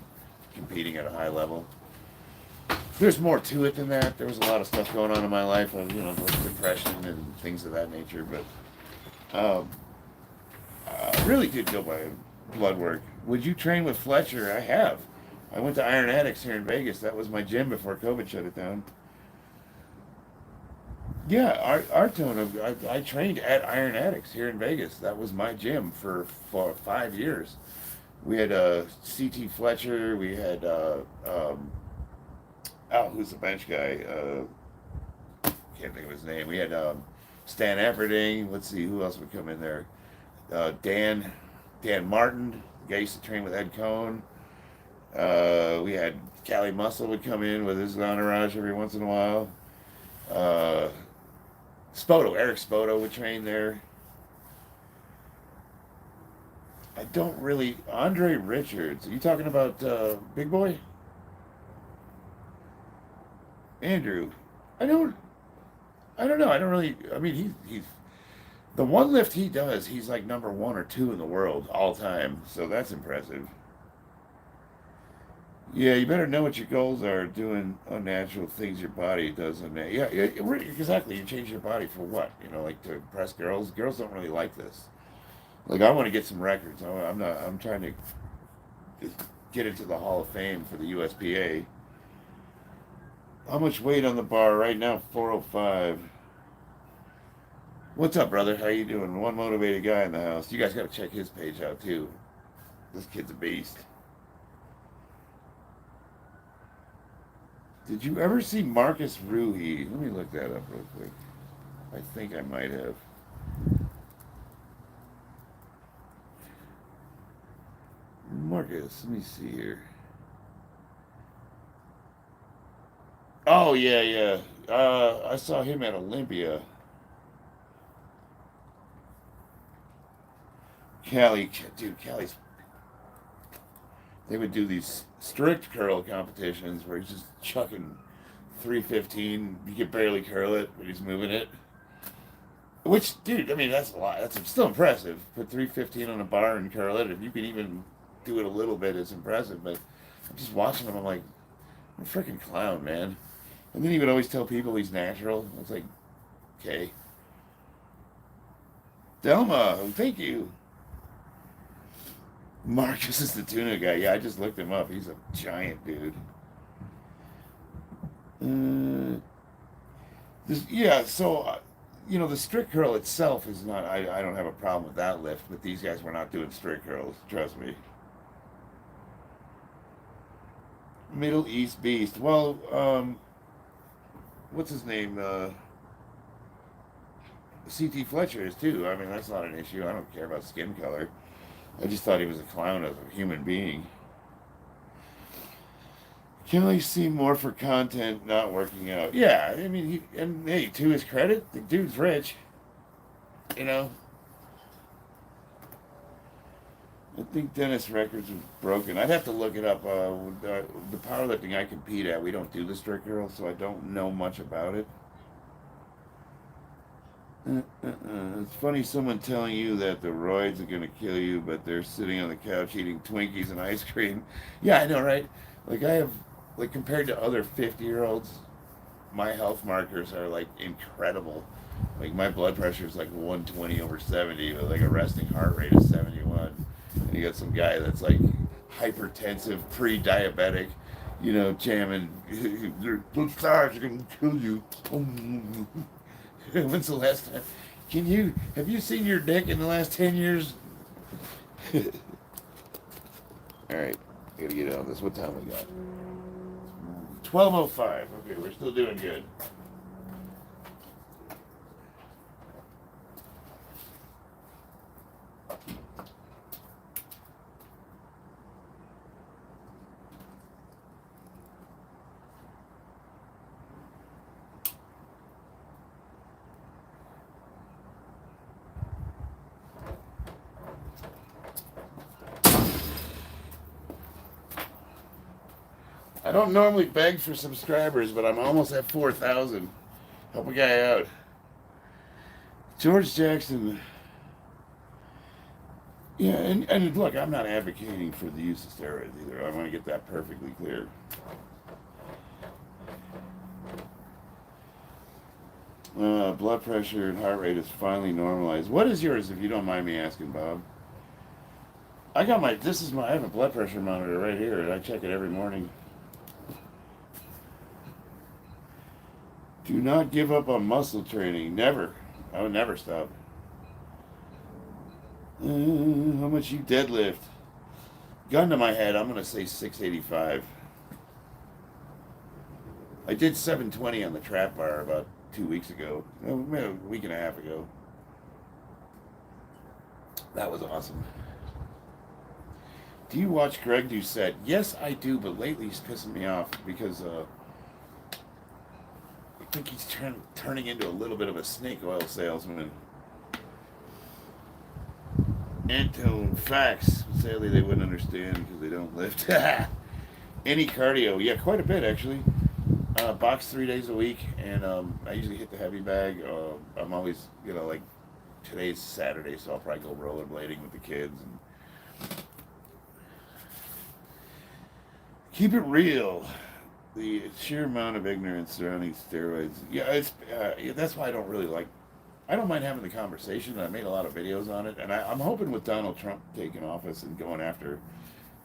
competing at a high level. There's more to it than that. There was a lot of stuff going on in my life, like depression and things of that nature, but I really did go by blood work. Would you train with Fletcher? I have. I went to Iron Addicts here in Vegas. That was my gym before COVID shut it down. Yeah, Artone, I trained at Iron Addicts here in Vegas. That was my gym for 5 years. We had C.T. Fletcher. We had, who's the bench guy? Can't think of his name. We had Stan Efferding. Let's see, who else would come in there? Dan Martin, the guy used to train with Ed Cohn. We had Cali Muscle would come in with his entourage every once in a while. Eric Spoto would train there. I don't really. Andre Richards. Are you talking about Big Boy? Andrew. I don't know. I don't really. I mean, he's the one lift he does. He's like number 1 or 2 in the world all time. So that's impressive. Yeah, you better know what your goals are. Doing unnatural things your body does. Yeah, exactly. You change your body for what? Like to impress girls. Girls don't really like this. Like, I want to get some records. I'm trying to get into the Hall of Fame for the USPA. How much weight on the bar right now? 405. What's up, brother? How you doing? One motivated guy in the house. You guys got to check his page out too. This kid's a beast. Did you ever see Marcus Ruhi? Let me look that up real quick. I think I might have. Marcus, let me see here. Oh, yeah. I saw him at Olympia. Cali's... They would do these strict curl competitions where he's just chucking 315. You could barely curl it, but he's moving it. Which, dude, I mean, that's a lot. That's still impressive. Put 315 on a bar and curl it. If you can even do it a little bit, it's impressive. But I'm just watching him. I'm like, I'm a freaking clown, man. And then he would always tell people he's natural. It's like, okay. Delma, thank you. Marcus is the tuna guy. Yeah, I just looked him up. He's a giant dude. Yeah, so, the strict curl itself is not, I don't have a problem with that lift, but these guys were not doing strict curls, trust me. Middle East Beast. Well, what's his name? CT Fletcher is too. I mean, that's not an issue. I don't care about skin color. I just thought he was a clown of a human being. Can I see more for content not working out? Yeah, I mean, hey, to his credit, the dude's rich. You know? I think Dennis Records was broken. I'd have to look it up. The powerlifting I compete at, we don't do the strict curl, so I don't know much about it. It's funny someone telling you that the roids are going to kill you, but they're sitting on the couch eating Twinkies and ice cream. Yeah, I know, right? Like, I have, like, compared to other 50-year-olds, my health markers are, like, incredible. Like, my blood pressure is, like, 120/70, with, like, a resting heart rate of 71. And you got some guy that's, like, hypertensive, pre-diabetic, jamming, those stars are going to kill you. When's the last time? Have you seen your dick in the last 10 years? Alright, gotta get on this. What time we got? 12:05. Okay, we're still doing good. I don't normally beg for subscribers, but I'm almost at 4,000. Help a guy out. George Jackson. Yeah, and look, I'm not advocating for the use of steroids either. I want to get that perfectly clear. Blood pressure and heart rate is finally normalized. What is yours, if you don't mind me asking, Bob? I have a blood pressure monitor right here, and I check it every morning. Do not give up on muscle training. Never. I would never stop. How much you deadlift? Gun to my head, I'm going to say 685. I did 720 on the trap bar about 2 weeks ago. A week and a half ago. That was awesome. Do you watch Greg Doucette? Yes, I do, but lately he's pissing me off because I think he's turning into a little bit of a snake oil salesman. Antone facts. Sadly, they wouldn't understand because they don't lift. Any cardio? Yeah, quite a bit actually. Box 3 days a week, and I usually hit the heavy bag. I'm always, like today's Saturday, so I'll probably go rollerblading with the kids. And keep it real. The sheer amount of ignorance surrounding steroids. Yeah, it's that's why I don't mind having the conversation. I made a lot of videos on it, and I'm hoping with Donald Trump taking office and going after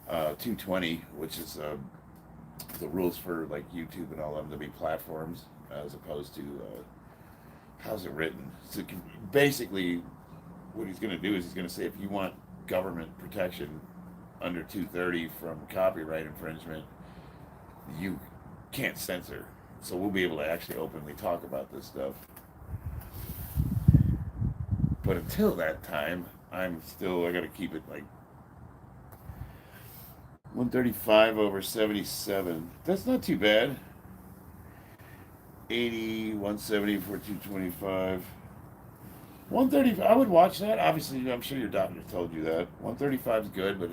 220, which is the rules for like YouTube and all of them to be platforms, as opposed to how's it written. So basically, what he's going to do is he's going to say if you want government protection under 230 from copyright infringement, you can't censor. So we'll be able to actually openly talk about this stuff. But until that time, I gotta keep it like 135/77. That's not too bad. 80, 170 for 225. 135, I would watch that. Obviously, I'm sure your doctor told you that. 135 is good, but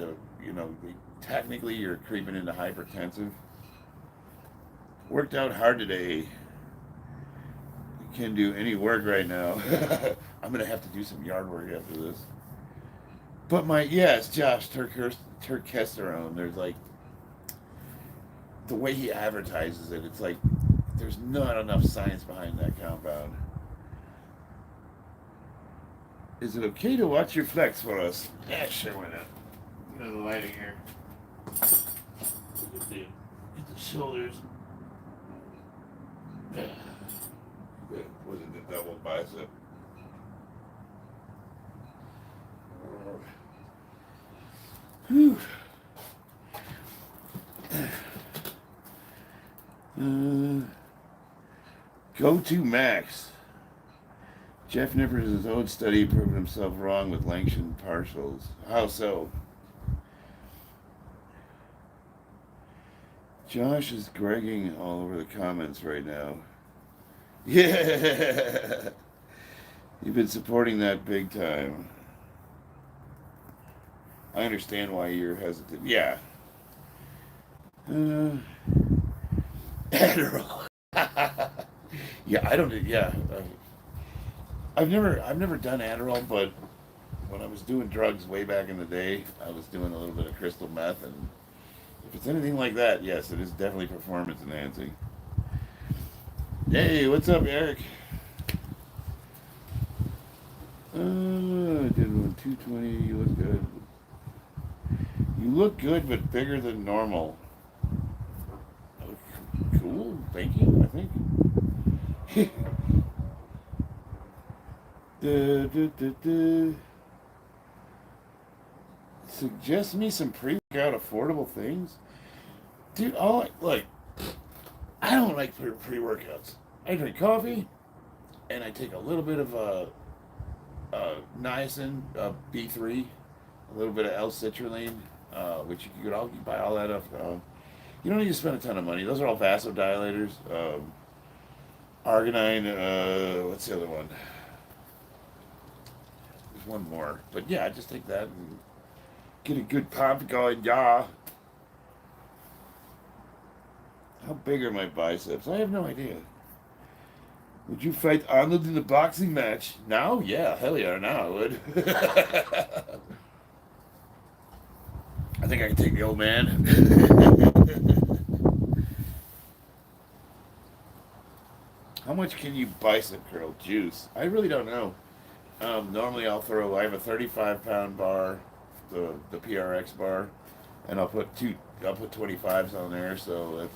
technically you're creeping into hypertensive. Worked out hard today. Can't do any work right now. I'm gonna have to do some yard work after this. But it's Josh Turkesterone. There's like the way he advertises it. It's like there's not enough science behind that compound. Is it okay to watch your flex for us? Yeah, sure, why not? You know, the lighting here. Get the shoulders. Was it the double bicep? Whew. Go to max. Jeff Nippers' own study proved himself wrong with Langston partials. How so? Josh is gregging all over the comments right now. Yeah! You've been supporting that big time. I understand why you're hesitant. Yeah. Adderall. Yeah, I don't. Yeah, I've never done Adderall, but when I was doing drugs way back in the day, I was doing a little bit of crystal meth, and if it's anything like that, yes, it is definitely performance enhancing. Hey, what's up, Eric? I did one 220. You look good. You look good, but bigger than normal. Cool. Thank you. I think. Suggest me some pre-workout affordable things, dude. I don't like pre-workouts. I drink coffee, and I take a little bit of niacin, B3, a little bit of L-citrulline, which you could buy all that up. You don't need to spend a ton of money. Those are all vasodilators. Arginine. What's the other one? There's one more, but yeah, just take that and get a good pump going. Yeah. How big are my biceps? I have no idea. Would you fight Arnold in a boxing match? Now? Yeah, hell yeah, now I would. I think I can take the old man. How much can you bicep curl? Juice. I really don't know. Normally I have a 35-pound bar, the PRX bar, and I'll put 25s on there, so that's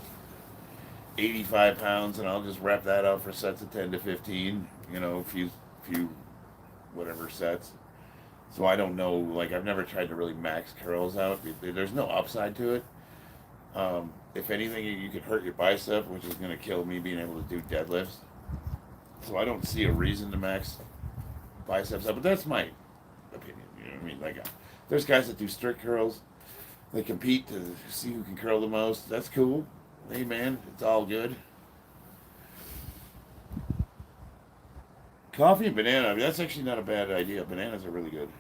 85 pounds, and I'll just wrap that up for sets of 10 to 15, a few whatever sets. So I don't know, I've never tried to really max curls out. There's no upside to it. If anything, you could hurt your bicep, which is going to kill me being able to do deadlifts. So I don't see a reason to max biceps up, but that's my opinion. You know what I mean? There's guys that do strict curls. They compete to see who can curl the most. That's cool. Hey man, it's all good. Coffee and banana. That's actually not a bad idea. Bananas are really good.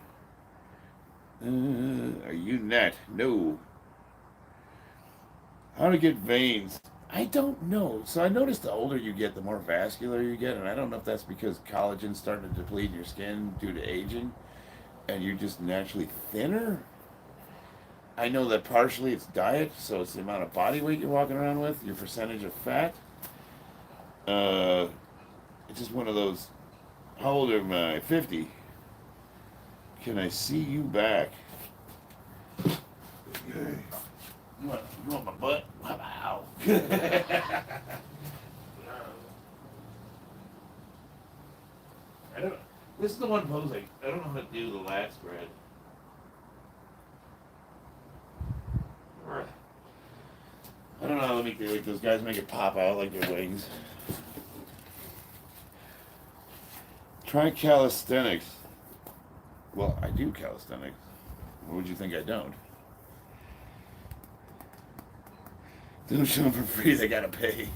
Are you net? No. How to get veins? I don't know. So I noticed the older you get, the more vascular you get, and I don't know if that's because collagen's starting to deplete in your skin due to aging, and you're just naturally thinner. I know that partially it's diet, so it's the amount of body weight you're walking around with, your percentage of fat. It's just one of those. How old am I? 50. Can I see you back? Okay. You want my butt? Wow. This is the one pose I don't know how to do the lat spread. I don't know how to make those guys make it pop out like their wings. Try calisthenics. Well, I do calisthenics. What would you think I don't? Don't show them for free, they gotta pay.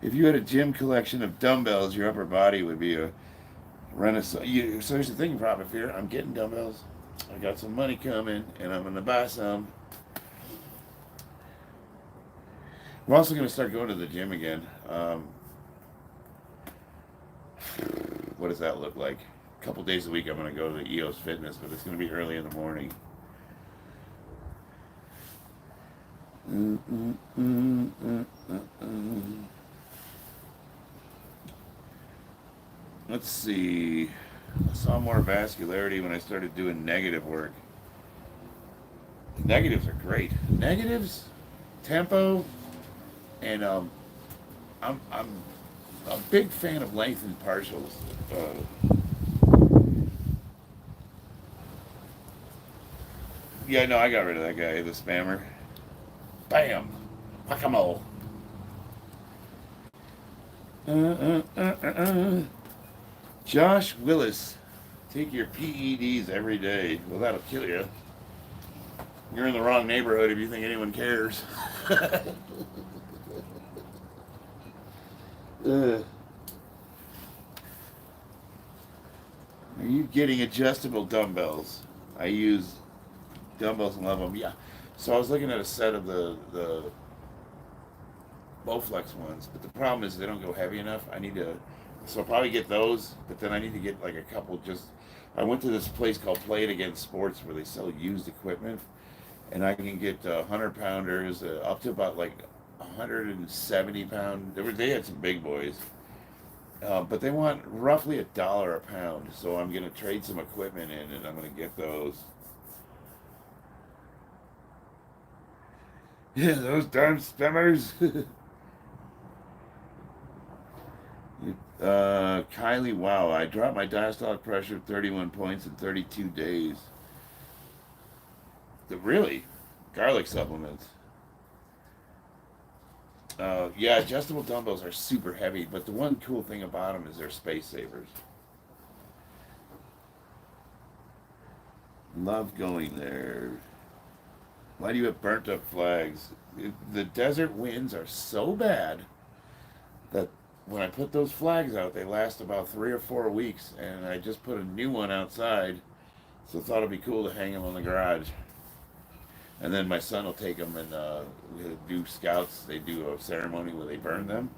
If you had a gym collection of dumbbells, your upper body would be a renaissance. So here's the thing, Prophet Fear. I'm getting dumbbells. I got some money coming, and I'm gonna buy some. We're also gonna start going to the gym again. What does that look like? A couple days a week I'm gonna go to the EOS Fitness, but it's gonna be early in the morning. Let's see. I saw more vascularity when I started doing negative work. Negatives are great. Negatives, tempo, and I'm a big fan of length and partials. Yeah, no, I got rid of that guy, the spammer. Bam, whack-a-mole. Josh Willis, take your PEDs every day. Well, that'll kill you. You're in the wrong neighborhood if you think anyone cares. Are you getting adjustable dumbbells? I use dumbbells and love them. Yeah. So I was looking at a set of the Bowflex ones, but the problem is they don't go heavy enough. I need to, so I'll probably get those, but then I need to get like a couple just, I went to this place called Play It Again Sports where they sell used equipment, and I can get 100 pounders up to about like 170 pound. They had some big boys, but they want roughly $1 a pound. So I'm gonna trade some equipment in, and I'm gonna get those. Yeah, those darn spammers. Kylie, wow, I dropped my diastolic pressure 31 points in 32 days. Really? Garlic supplements. Yeah, adjustable dumbbells are super heavy, but the one cool thing about them is they're space savers. Love going there. Why do you have burnt up flags? The desert winds are so bad that when I put those flags out, they last about 3 or 4 weeks, and I just put a new one outside, so I thought it'd be cool to hang them on the garage. And then my son will take them and we'll do scouts. They do a ceremony where they burn them.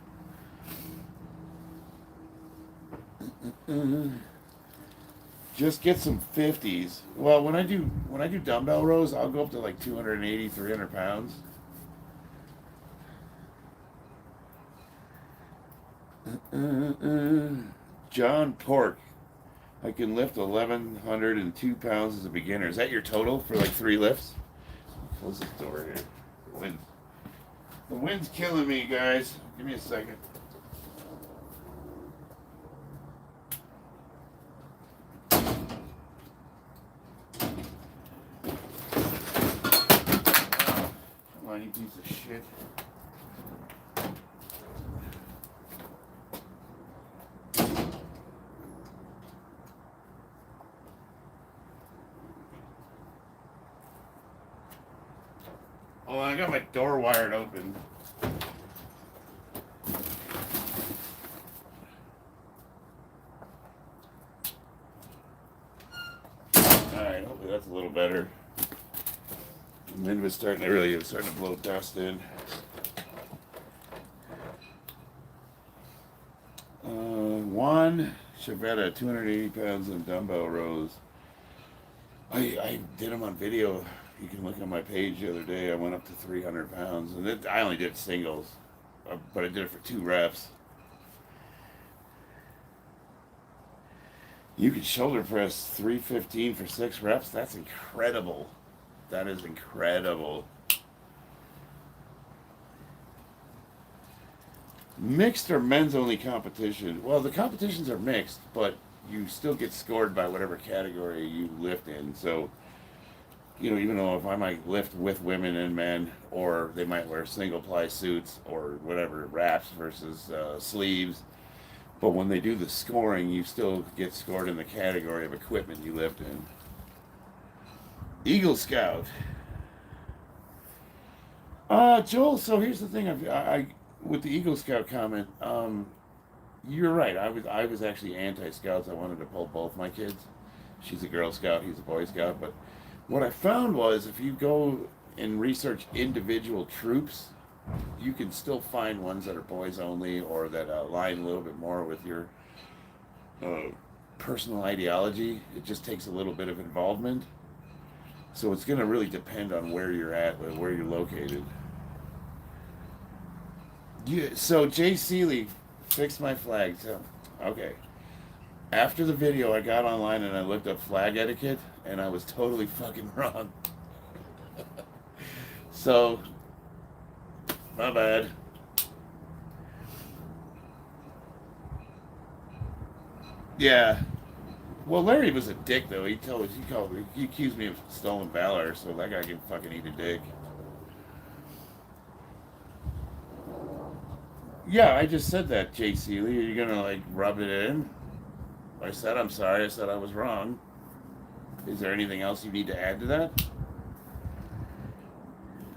Just get some 50s. Well, when I do dumbbell rows, I'll go up to like 280, 300 pounds. John Pork, I can lift 1,102 pounds as a beginner. Is that your total for like 3 lifts? Close this door here. The wind's killing me, guys. Give me a second. Come on, you piece of shit. Oh, I got my door wired open. Alright, hopefully that's a little better. The wind was starting to blow dust in. Juan Chavetta, 280 pounds in dumbbell rows. I did them on video. You can look on my page the other day. I went up to 300 pounds, and I only did singles, but I did it for 2 reps. You can shoulder press 315 for 6 reps. That's incredible. That is incredible. Mixed or men's only competition? Well, the competitions are mixed, but you still get scored by whatever category you lift in. So, you know, even though if I might lift with women and men, or they might wear single ply suits or whatever, wraps versus sleeves, but when they do the scoring, you still get scored in the category of equipment you lift in. Eagle Scout. Joel, so here's the thing, I with the Eagle Scout comment, you're right, I was actually anti-scouts. I wanted to pull both my kids. She's a Girl Scout, he's a Boy Scout, but what I found was if you go and research individual troops, you can still find ones that are boys only or that align a little bit more with your personal ideology. It just takes a little bit of involvement. So it's going to really depend on where you're at, where you're located. Yeah, so Jay Seeley fixed my flag. So, okay. After the video, I got online and I looked up flag etiquette, and I was totally fucking wrong. So, my bad. Yeah. Well, Larry was a dick, though. He accused me of stolen valor, so that guy can fucking eat a dick. Yeah, I just said that, Jay Seeley. Are you gonna, like, rub it in? I said I'm sorry. I said I was wrong. Is there anything else you need to add to that?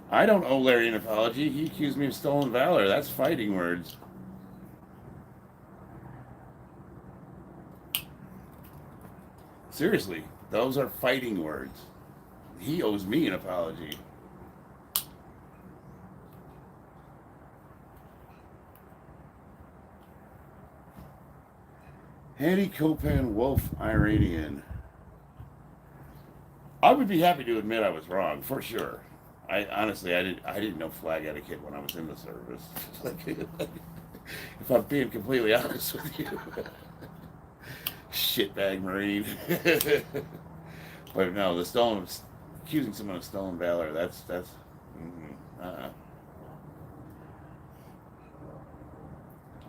I don't owe Larry an apology. He accused me of stolen valor. That's fighting words. Seriously, those are fighting words. He owes me an apology. Handy Copan Wolf Iranian. I would be happy to admit I was wrong, for sure. I didn't know flag etiquette when I was in the service. If I'm being completely honest with you. Shitbag Marine. But no, accusing someone of stolen valor, that's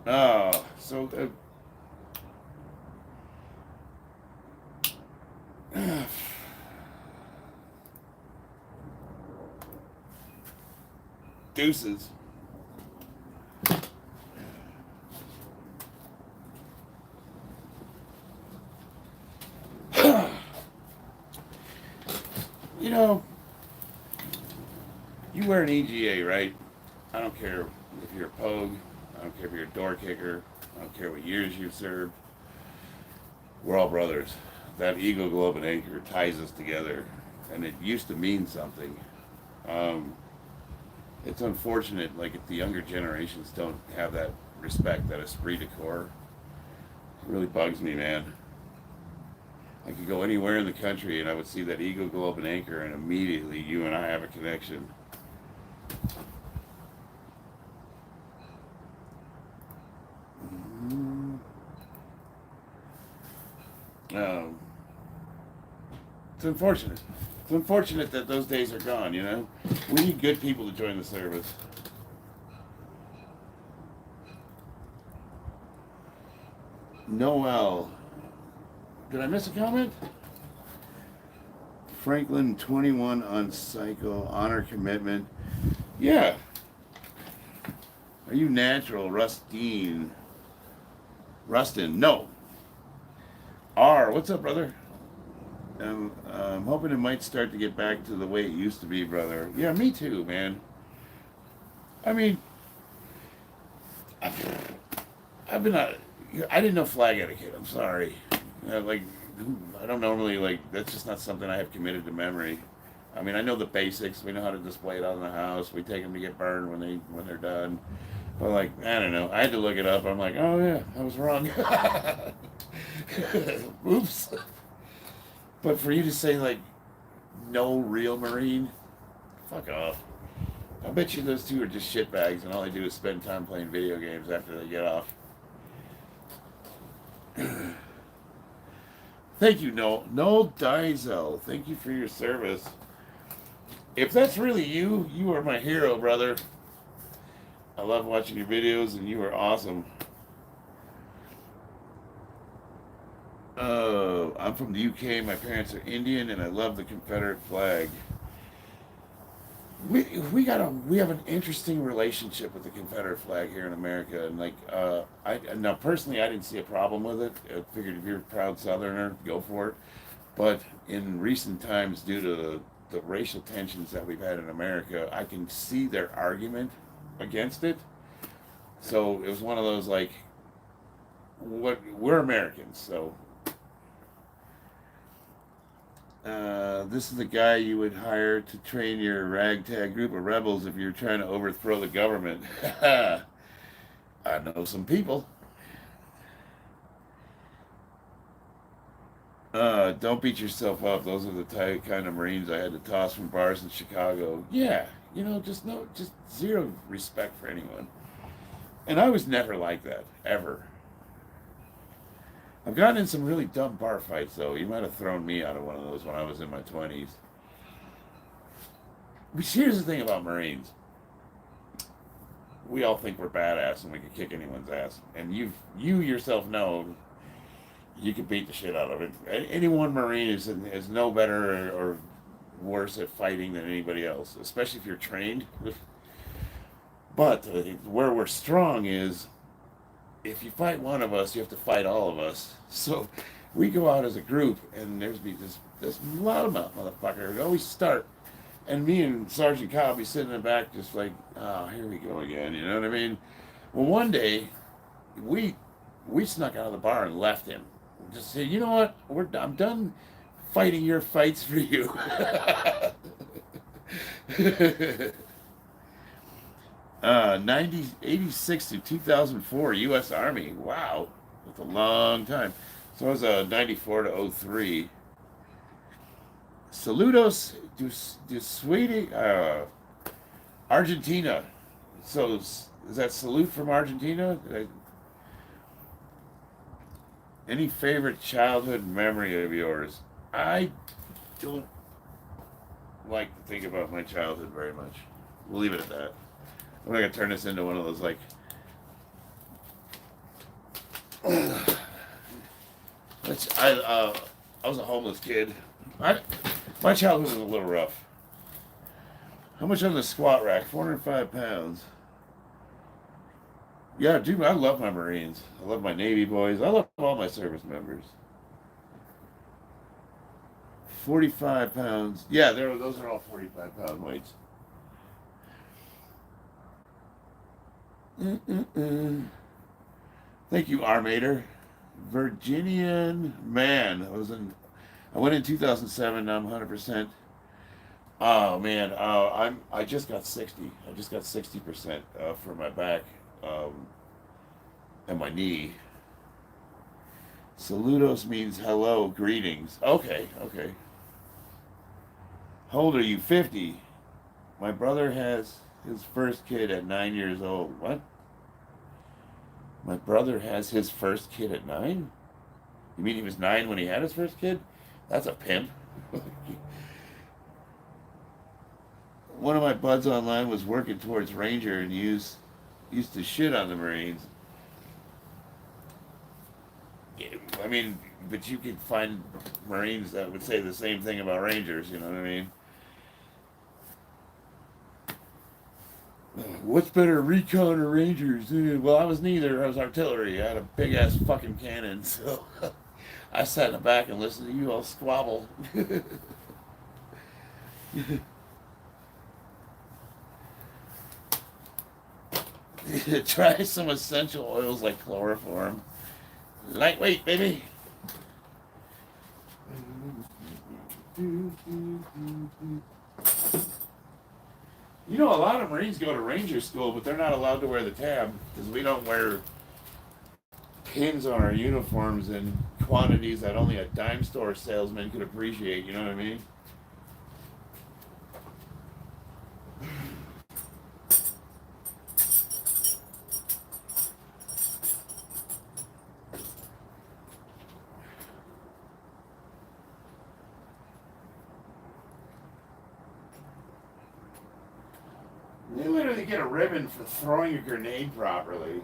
Oh, so deuces. You know, you wear an EGA, right? I don't care if you're a pogue. I don't care if you're a door kicker. I don't care what years you've served. We're all brothers. That ego globe and anchor ties us together, and it used to mean something. It's unfortunate, like, if the younger generations don't have that respect, that esprit de corps. It really bugs me, man. I could go anywhere in the country and I would see that ego globe and anchor, and immediately you and I have a connection. It's unfortunate. It's unfortunate that those days are gone, you know? We need good people to join the service. Noel. Did I miss a comment? Franklin 21 on cycle, honor commitment. Yeah. Are you natural, Rustin? No. R, what's up, brother? I'm hoping it might start to get back to the way it used to be, brother. Yeah, me too, man. I mean, I've been, I didn't know flag etiquette. I'm sorry. Like, I don't normally, like, that's just not something I have committed to memory. I mean, I know the basics. We know how to display it out in the house. We take them to get burned when they're done. But, like, I don't know. I had to look it up. I'm like, oh yeah, I was wrong. Oops. But for you to say, like, no real Marine, fuck off. I bet you those two are just shitbags, and all they do is spend time playing video games after they get off. Thank you, Noel Diesel. Thank you for your service. If that's really you, you are my hero, brother. I love watching your videos, and you are awesome. I'm from the UK. My parents are Indian, and I love the Confederate flag. We have an interesting relationship with the Confederate flag here in America, and like now personally, I didn't see a problem with it. I figured if you're a proud Southerner, go for it. But in recent times, due to the racial tensions that we've had in America, I can see their argument against it. So it was one of those, like, we're Americans, so. This is the guy you would hire to train your ragtag group of rebels if you're trying to overthrow the government. I know some people. Don't beat yourself up. Those are the kind of Marines I had to toss from bars in Chicago. Yeah, just zero respect for anyone. And I was never like that, ever. I've gotten in some really dumb bar fights, though. You might have thrown me out of one of those when I was in my 20s. here's the thing about Marines. We all think we're badass and we can kick anyone's ass. And you yourself know you can beat the shit out of it. Any one Marine is no better or worse at fighting than anybody else, especially if you're trained. But where we're strong is if you fight one of us, you have to fight all of us. So we go out as a group, and there's this loudmouth motherfucker who always start. And me and Sergeant Cobb be sitting in the back just like, oh, here we go again, you know what I mean? Well, one day, we snuck out of the bar and left him. Just said, you know what, I'm done fighting your fights for you. 86 to 2004, U.S. Army. Wow, that's a long time. So I was 94 to 03. Saludos to Sweden, Argentina. So is that salute from Argentina? Any favorite childhood memory of yours? I don't like to think about my childhood very much. We'll leave it at that. I'm not gonna turn this into one of those like. I was a homeless kid. My childhood was a little rough. How much on the squat rack? 405 pounds. Yeah, dude, I love my Marines. I love my Navy boys. I love all my service members. 45 pounds. Yeah, those are all 45-pound weights. Thank you, Armator. Virginian man. I went in 2007. Now I'm 100%. Oh man, I just got 60. I just got 60% for my back and my knee. Saludos means hello, greetings. Okay. How old are you? 50. My brother has his first kid at 9 years old. What? My brother has his first kid at 9? You mean he was 9 when he had his first kid? That's a pimp. One of my buds online was working towards Ranger and used to shit on the Marines. I mean, but you could find Marines that would say the same thing about Rangers, you know what I mean? What's better, recon or Rangers? Well, I was neither. I was artillery. I had a big-ass fucking cannon, so I sat in the back and listened to you all squabble. Try some essential oils like chloroform. Lightweight, baby. You know, a lot of Marines go to Ranger School, but they're not allowed to wear the tab because we don't wear pins on our uniforms in quantities that only a dime store salesman could appreciate. You know what I mean? They literally get a ribbon for throwing a grenade properly.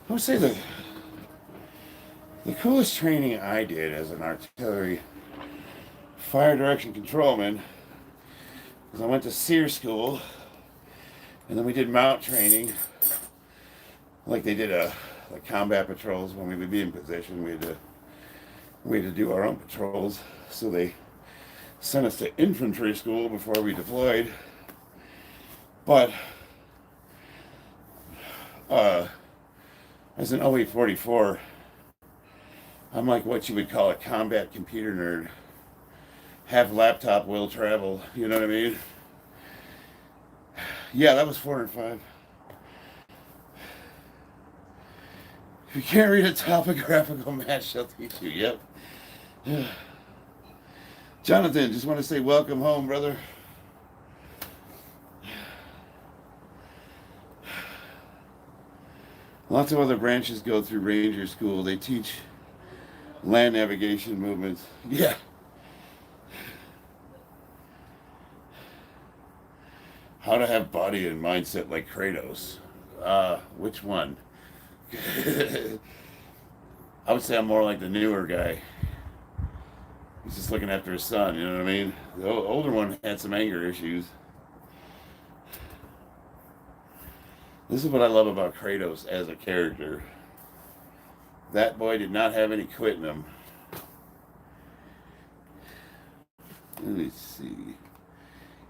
I would say The coolest training I did as an artillery fire direction controlman was I went to SEER school, and then we did mount training. Like they did like combat patrols when we would be in position. We had to do our own patrols. So they sent us to infantry school before we deployed. But as an 0844, I'm like what you would call a combat computer nerd. Have laptop, will travel. You know what I mean? Yeah, that was 405. If you can't read a topographical map, she'll teach you. Yep. Jonathan, just want to say welcome home, brother. Lots of other branches go through Ranger School. They teach land navigation movements. Yeah. How to have body and mindset like Kratos. Which one? I would say I'm more like the newer guy. He's just looking after his son, you know what I mean? The older one had some anger issues. This is what I love about Kratos as a character. That boy did not have any quit in him. Let me see.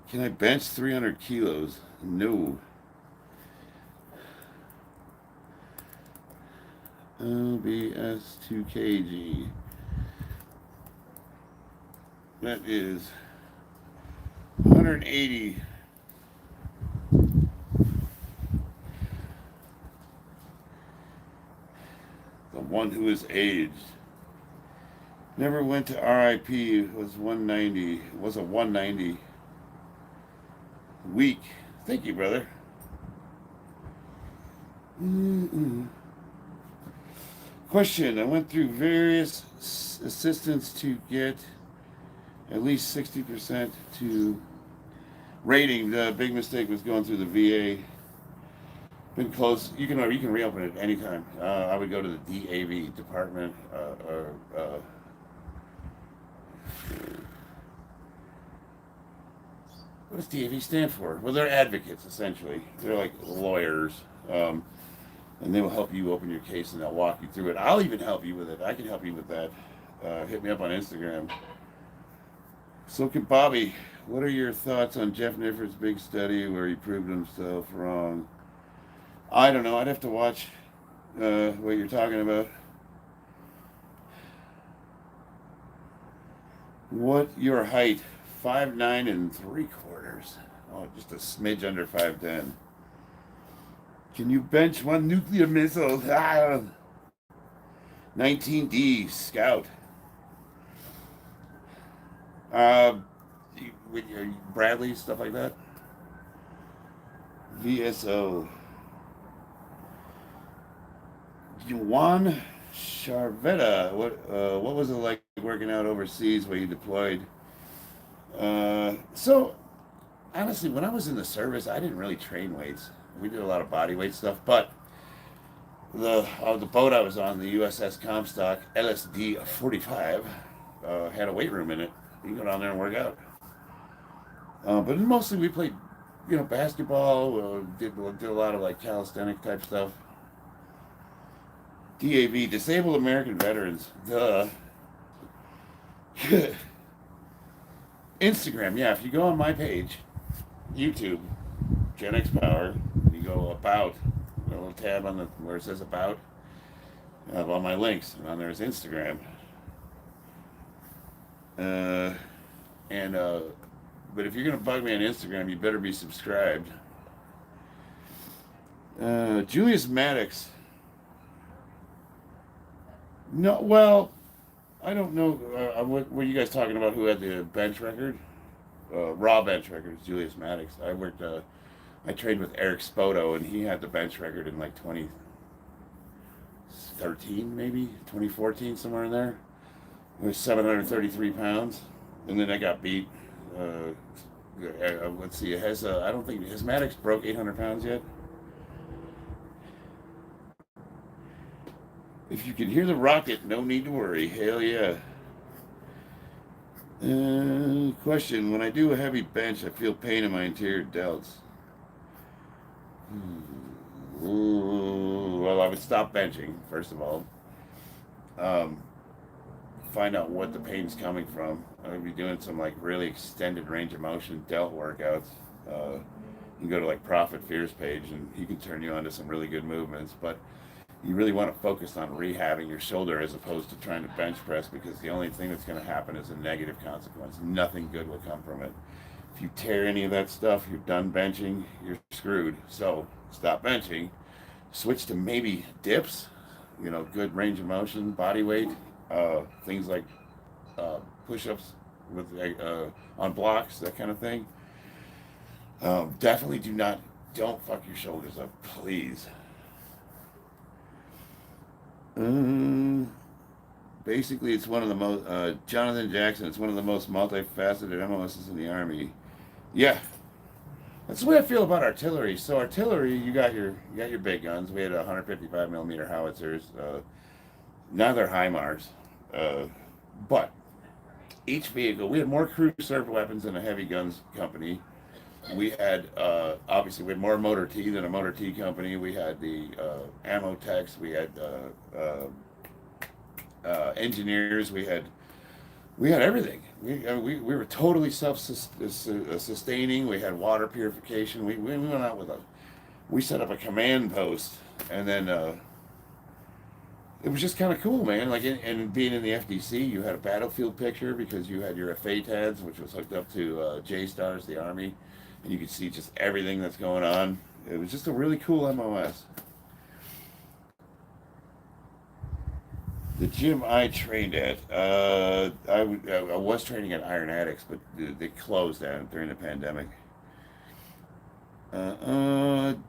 Can I bench 300 kilos? No. LBS 2 kg. That is 180. The one who is aged. Never went to RIP. Was 190. Was a 190. Week. Thank you, brother. Question. I went through various assistants to get at least 60% to rating. The big mistake was going through the VA. Been close. You can reopen it anytime. I would go to the DAV department what does DAV stand for? Well, they're advocates, essentially. They're like lawyers. And they will help you open your case, and they'll walk you through it. I'll even help you with it. I can help you with that. Hit me up on Instagram. So can Bobby. What are your thoughts on Jeff Niffert's big study where he proved himself wrong? I don't know. I'd have to watch what you're talking about. What your height? 5'9"3/4. Oh, just a smidge under 5'10". Can you bench one nuclear missile? 19D Scout. With your Bradley stuff like that. VSO. Juan Charvetta. What was it like working out overseas while you deployed? So honestly, when I was in the service, I didn't really train weights. We did a lot of body weight stuff, but the boat I was on, the USS Comstock LSD 45, had a weight room in it. You can go down there and work out. But mostly we played, basketball. Did a lot of like calisthenic type stuff. DAV, Disabled American Veterans. Duh. Instagram, yeah. If you go on my page, YouTube, Gen X Power, you go about, a little tab on where it says about. I have all my links, and on there is Instagram. But if you're gonna bug me on Instagram, you better be subscribed. Julius Maddox. No, well, I don't know. What were you guys talking about? Who had the bench record? Raw bench record is Julius Maddox. I trained with Eric Spoto, and he had the bench record in like 2013, maybe 2014, somewhere in there. It was 733 pounds, and then I got beat. Let's see. I don't think has Maddox broke 800 pounds yet. If you can hear the rocket, no need to worry. Hell yeah. Question. When I do a heavy bench, I feel pain in my anterior delts. Ooh, well, I would stop benching, first of all. Find out what the pain's coming from. I would be doing some like really extended range of motion delt workouts. You can go to like Profit Fears page and he can turn you on to some really good movements, but you really want to focus on rehabbing your shoulder as opposed to trying to bench press, because the only thing that's going to happen is a negative consequence. Nothing good will come from it. If you tear any of that stuff, you're done benching, you're screwed. So stop benching, switch to maybe dips, you know, good range of motion, body weight, things like push-ups with on blocks, that kind of thing. Definitely don't fuck your shoulders up, please. Basically, it's one of the most, Jonathan Jackson, it's one of the most multifaceted MOSs in the Army. Yeah, that's the way I feel about artillery. So artillery, you got your big guns. We had 155 millimeter howitzers. Now they're HIMARS. But each vehicle, we had more crew served weapons than a heavy guns company. We had, obviously, we had more motor T than a motor T company. We had the ammo techs. We had engineers. We had everything. We were totally self-sustaining. We had water purification. We went out we set up a command post, and then it was just kind of cool, man. Like, and being in the FDC, you had a battlefield picture because you had your FATADs, which was hooked up to J-Stars, the Army. And you could see just everything that's going on. It was just a really cool MOS. The gym I trained at, I was training at Iron Addicts, but they closed down during the pandemic.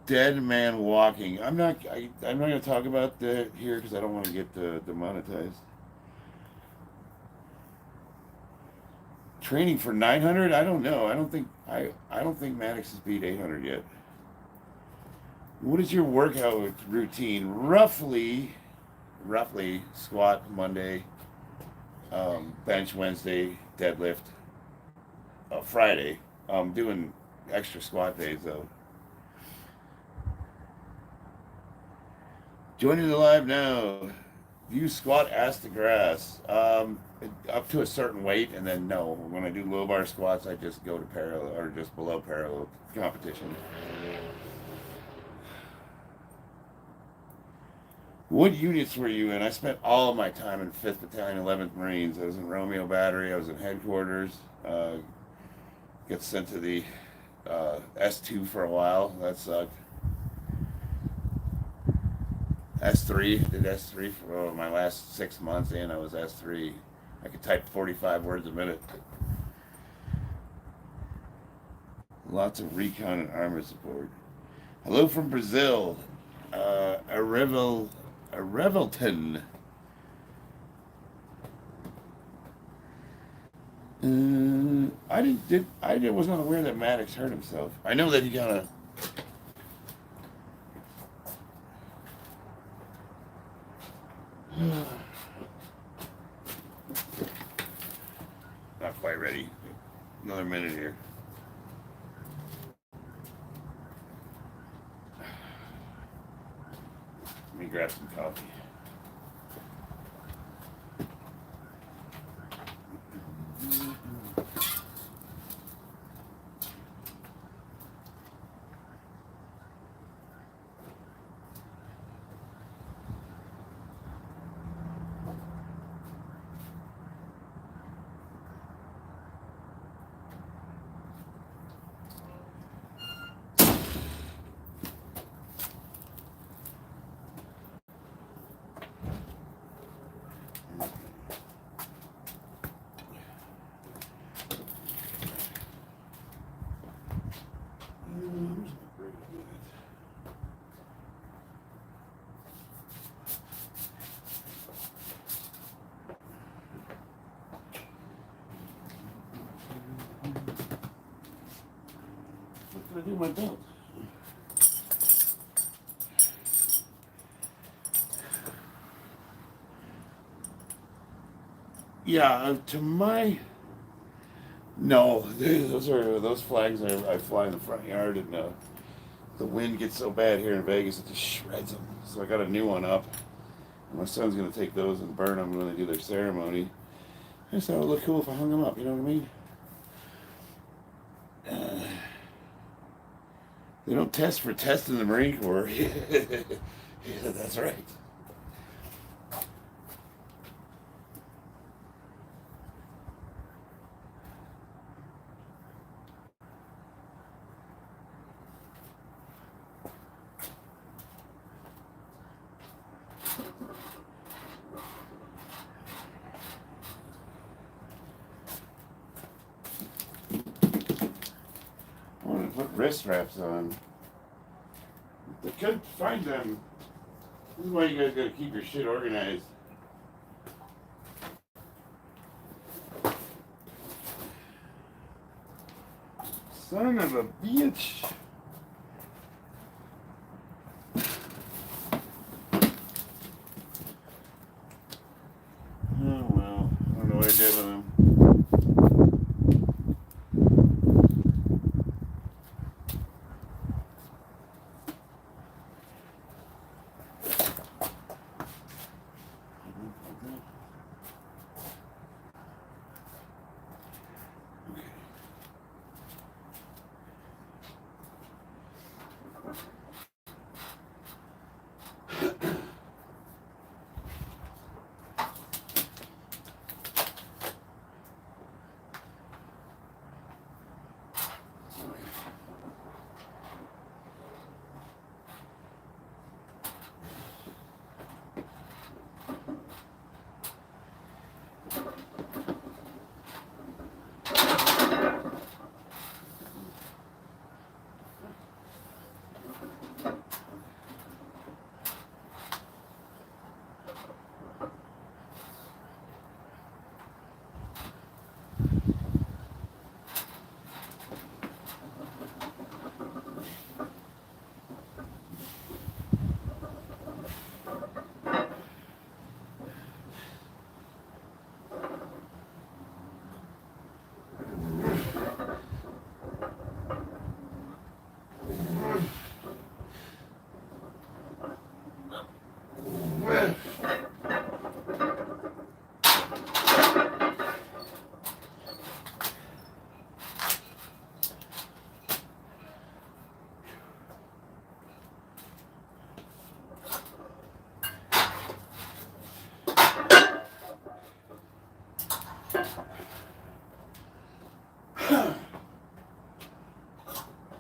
Dead man walking. I'm not going to talk about that here because I don't want to get demonetized. Training for 900? I don't know. I don't think Maddox has beat 800 yet. What is your workout routine? Roughly squat Monday, bench Wednesday, deadlift Friday. I'm doing extra squat days though. Joining the live now. Do you squat ass to grass? Up to a certain weight, and then no. When I do low bar squats, I just go to parallel or just below parallel competition. What units were you in? I spent all of my time in 5th Battalion, 11th Marines. I was in Romeo Battery. I was in headquarters. Got sent to the S2 for a while. That sucked. S3, did S3 for my last 6 months, and I was S3. I could type 45 words a minute. Lots of recon and armor support. Hello from Brazil. A Revelton. I was not aware that Maddox hurt himself. I know that he got a. Not quite ready. Another minute here. Let me grab some coffee. What did I do with my belt? Yeah, to my no, those flags I fly in the front yard, and the wind gets so bad here in Vegas it just shreds them. So I got a new one up. And my son's gonna take those and burn them when they do their ceremony. I just thought it would look cool if I hung them up. You know what I mean? They don't test for tests in the Marine Corps. Yeah, that's right. I wanted to put wrist straps on. I couldn't find them. This is why you guys gotta keep your shit organized. Son of a bitch. Oh well, I don't know what I did with them.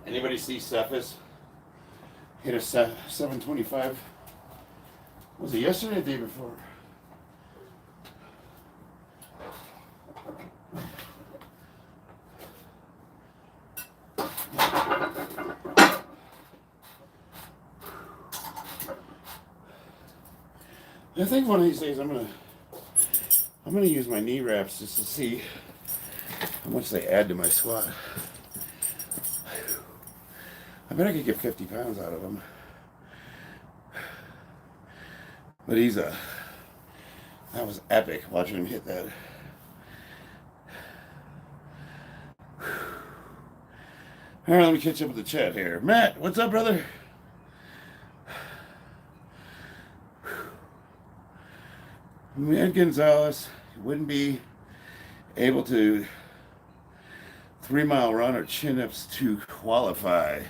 Anybody see Cephas hit a 725? Was it yesterday or the day before? I think one of these days I'm gonna use my knee wraps just to see how much they add to my squat. I bet I could get 50 pounds out of him. But that was epic watching him hit that. All right, let me catch up with the chat here. Matt, what's up, brother? Ed Gonzalez wouldn't be able to 3-mile run or chin-ups to qualify.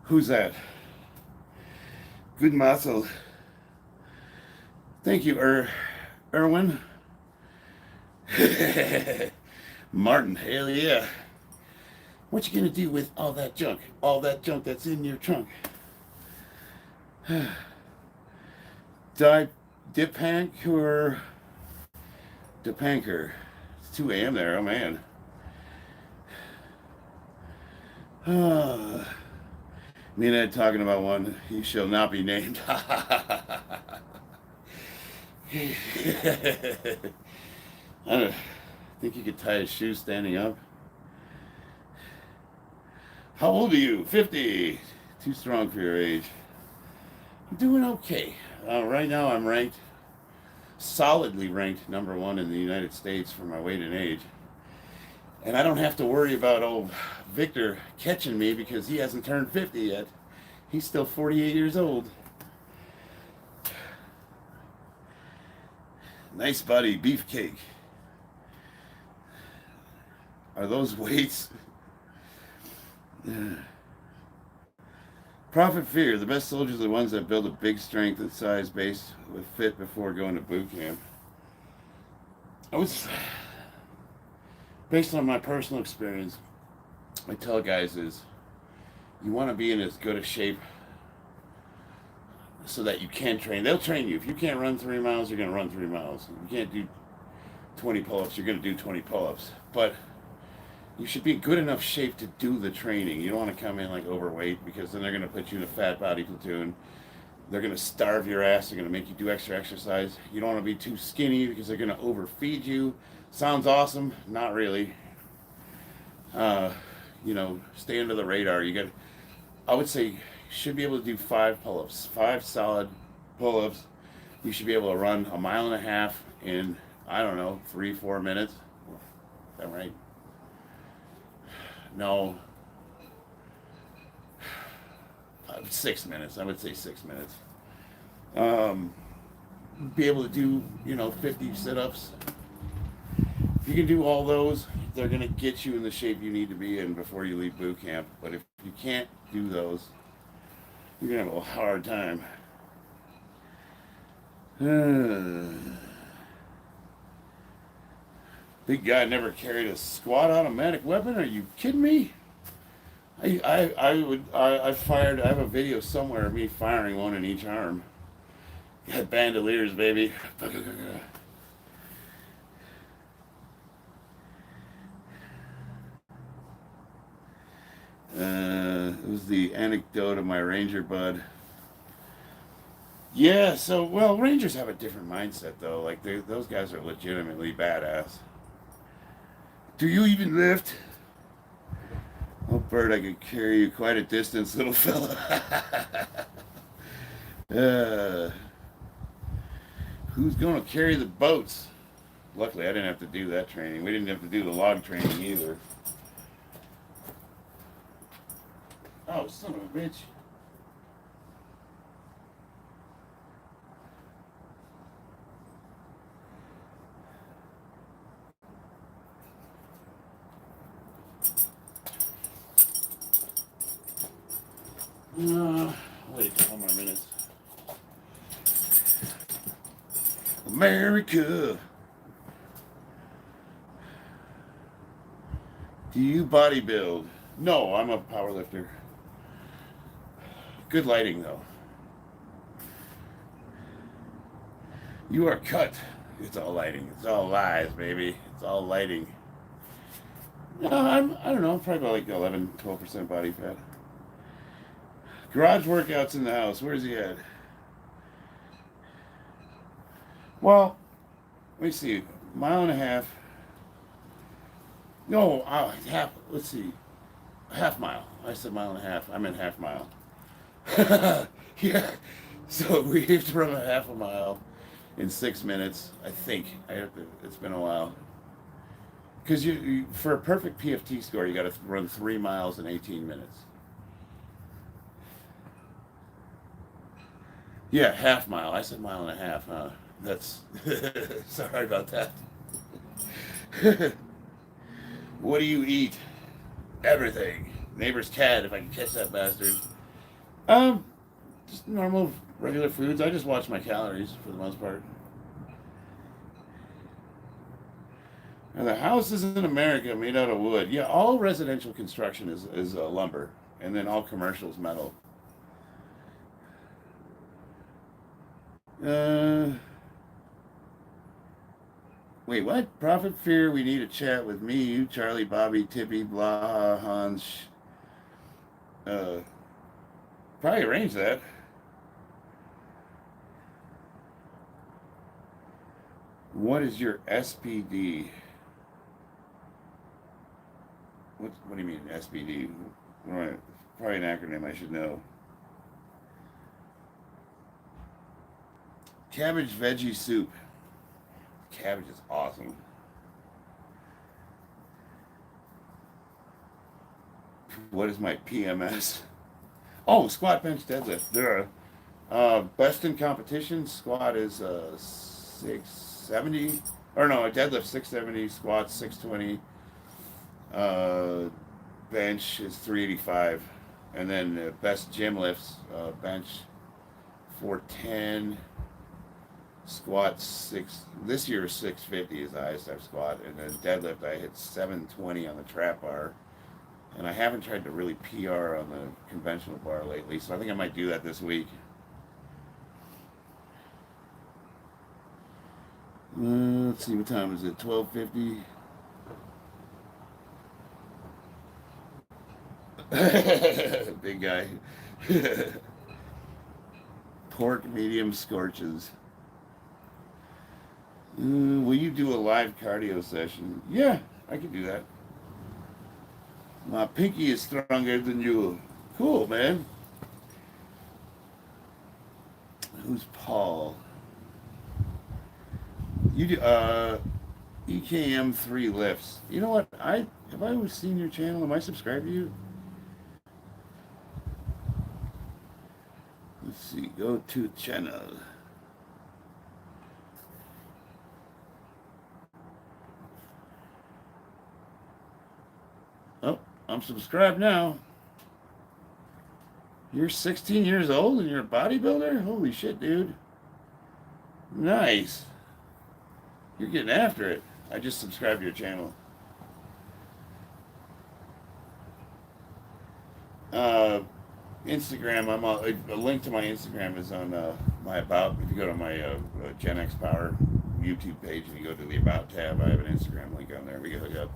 Who's that? Good muscle. Thank you, Erwin. Martin, hell yeah. What you gonna do with all that junk? All that junk that's in your trunk? Dipanker. It's 2 a.m. there, oh man. Me and Ed talking about one. He shall not be named. I don't think you could tie his shoes standing up. How old are you? 50. Too strong for your age. I'm doing okay. Right now I'm ranked solidly ranked #1 in the United States for my weight and age. And I don't have to worry about old Victor catching me because he hasn't turned 50 yet. He's still 48 years old. Nice buddy, beefcake. Are those weights? Profit fear. The best soldiers are the ones that build a big strength and size base with fit before going to boot camp. Based on my personal experience, I tell guys is you want to be in as good a shape so that you can train. They'll train you. If you can't run 3 miles, you're going to run 3 miles. If you can't do 20 pull-ups, you're going to do 20 pull-ups. But you should be in good enough shape to do the training. You don't want to come in like overweight because then they're going to put you in a fat body platoon. They're going to starve your ass. They're going to make you do extra exercise. You don't want to be too skinny because they're going to overfeed you. Sounds awesome. Not really. Stay under the radar. I would say you should be able to do 5 pull-ups, 5 solid pull-ups. You should be able to run 1.5 miles in, 3-4 minutes. Is that right? No. 6 minutes. I would say 6 minutes. Be able to do, 50 sit-ups. If you can do all those, they're going to get you in the shape you need to be in before you leave boot camp. But if you can't do those, you're going to have a hard time. Big guy never carried a squat automatic weapon? Are you kidding me? I have a video somewhere of me firing one in each arm. Got bandoliers, baby. It was the anecdote of my ranger bud. Yeah, rangers have a different mindset though. Like those guys are legitimately badass. Do you even lift? Oh, Bert, I could carry you quite a distance, little fella. Who's going to carry the boats? Luckily, I didn't have to do that training. We didn't have to do the log training either. Oh, son of a bitch. Wait a couple more minutes. America. Do you bodybuild? No, I'm a powerlifter. Good lighting though. You are cut. It's all lighting. It's all lies, baby. It's all lighting. No, I don't know, probably about like 11-12% body fat. Garage workouts in the house. Where's he at? Well, let me see. 1.5 miles. No, half. Let's see. Half mile. I said 1.5 miles. I meant half mile. Yeah. So we have to run a 1/2 mile in 6 minutes. I think. It's been a while. Because you for a perfect PFT score, you got to run 3 miles in 18 minutes. Yeah, 1/2 mile. I said 1.5 miles, huh? That's sorry about that. What do you eat? Everything. Neighbor's cat, if I can catch that bastard. Just normal, regular foods. I just watch my calories for the most part. And the houses in America made out of wood. Yeah, all residential construction is lumber, and then all commercial is metal. Wait, what? Profit fear, we need a chat with me, you, Charlie, Bobby, Tippy, blah, Hans. Probably arrange that. What is your SPD? What do you mean, SPD? Probably an acronym I should know. Cabbage veggie soup. cabbage is awesome. What is my PMS? Oh, squat, bench, deadlift. There are best in competition. Squat is 670, or no, a deadlift 670, squat 620. Bench is 385, and then best gym lifts, bench 410, squat 6. This year 650 is the highest I've squat, and then deadlift I hit 720 on the trap bar, and I haven't tried to really PR on the conventional bar lately, so I think I might do that this week. Let's see, what time is it? 12:50. Big guy. Pork medium scorches. Will you do a live cardio session? Yeah, I can do that. My pinky is stronger than you. Cool, man. Who's Paul? You do EKM 3 lifts. You know what? Have I ever seen your channel? Am I subscribed to you? Let's see. Go to channel. Oh, I'm subscribed now. You're 16 years old and you're a bodybuilder? Holy shit, dude. Nice. You're getting after it. I just subscribed to your channel. Instagram, a link to my Instagram is on my About. If you go to my Gen X Power YouTube page and you go to the About tab, I have an Instagram link on there. We can hook up.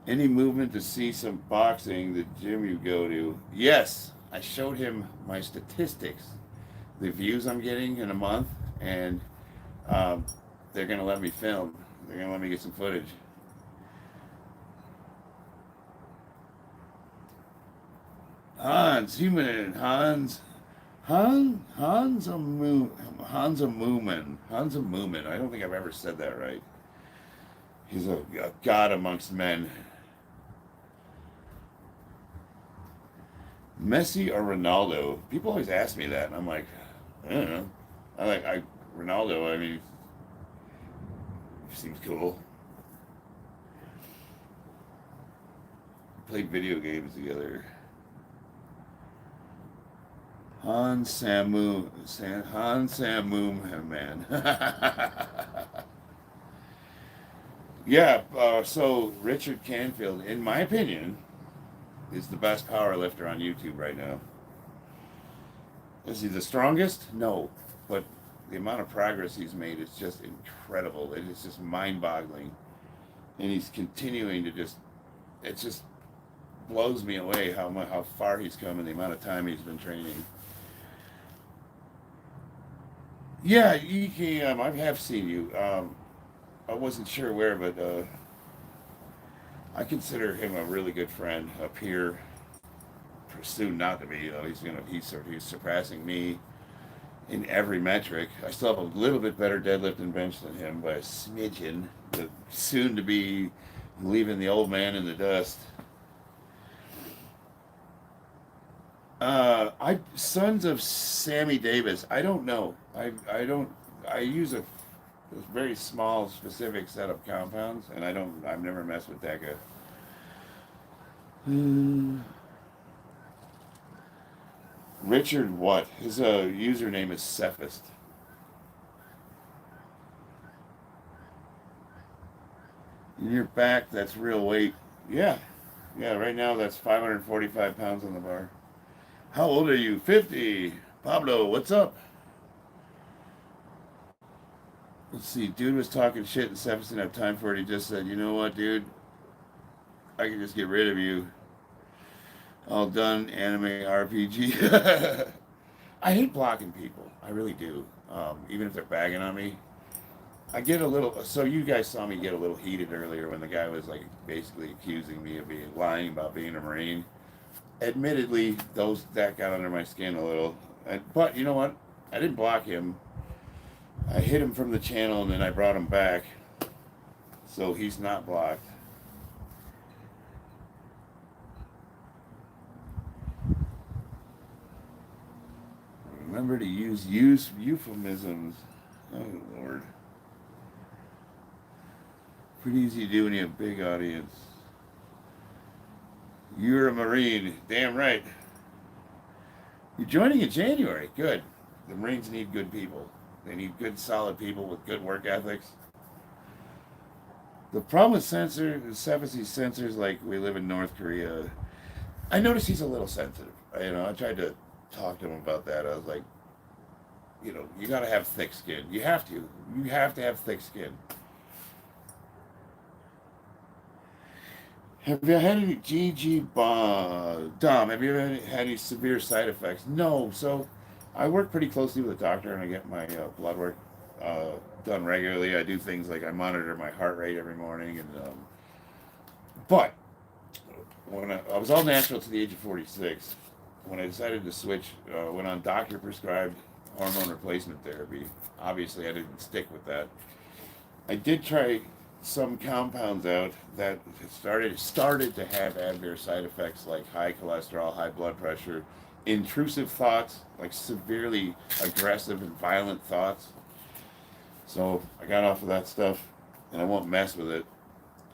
Any movement to see some boxing, the gym you go to? Yes, I showed him my statistics, the views I'm getting in a month, and they're going to let me film. They're going to let me get some footage. Hans a Moomin. I don't think I've ever said that right. He's a god amongst men. Messi or Ronaldo? People always ask me that, and I'm like, I don't know. Ronaldo. I mean, seems cool. Played video games together. Han Samu, man. Yeah, so Richard Canfield, in my opinion, is the best powerlifter on YouTube right now. Is he the strongest? No, but the amount of progress he's made is just incredible. It is just mind-boggling, and he's continuing to it just blows me away how far he's come and the amount of time he's been training. Yeah, EKM, I have seen you. I wasn't sure where, but I consider him a really good friend, a peer. Soon not to be, though. He's surpassing me in every metric. I still have a little bit better deadlift and bench than him by a smidgen. But soon to be leaving the old man in the dust. Sons of Sammy Davis. I don't know. I use a very small specific set of compounds, and I've never messed with that guy. Richard what? His username is Cephist. In your back, that's real weight. Yeah, right now that's 545 pounds on the bar. How old are you? 50. Pablo, what's up? Let's see, dude was talking shit and Cephist didn't have time for it. He just said, you know what, dude? I can just get rid of you. All done, anime, RPG. I hate blocking people. I really do. Even if they're bagging on me. I get a little, so you guys saw me get a little heated earlier when the guy was like basically accusing me of lying about being a Marine. Admittedly, that got under my skin a little. But you know what? I didn't block him. I hit him from the channel and then I brought him back. So he's not blocked. Remember to use euphemisms. Oh, Lord. Pretty easy to do when you have a big audience. You're a Marine. Damn right. You're joining in January. Good. The Marines need good people. They need good, solid people with good work ethics. The problem with Cephas's sensors, like we live in North Korea, I noticed he's a little sensitive. I tried to talk to him about that. I was like, you got to have thick skin. You have to. You have to have thick skin. Have you had any Dom, have you ever had any severe side effects? No. So I work pretty closely with a doctor and I get my blood work done regularly. I do things like I monitor my heart rate every morning. But when I was all natural to the age of 46, when I decided to switch, went on doctor prescribed hormone replacement therapy. Obviously, I didn't stick with that. I did try some compounds out that started to have adverse side effects like high cholesterol, high blood pressure, intrusive thoughts, like severely aggressive and violent thoughts. So I got off of that stuff, and I won't mess with it.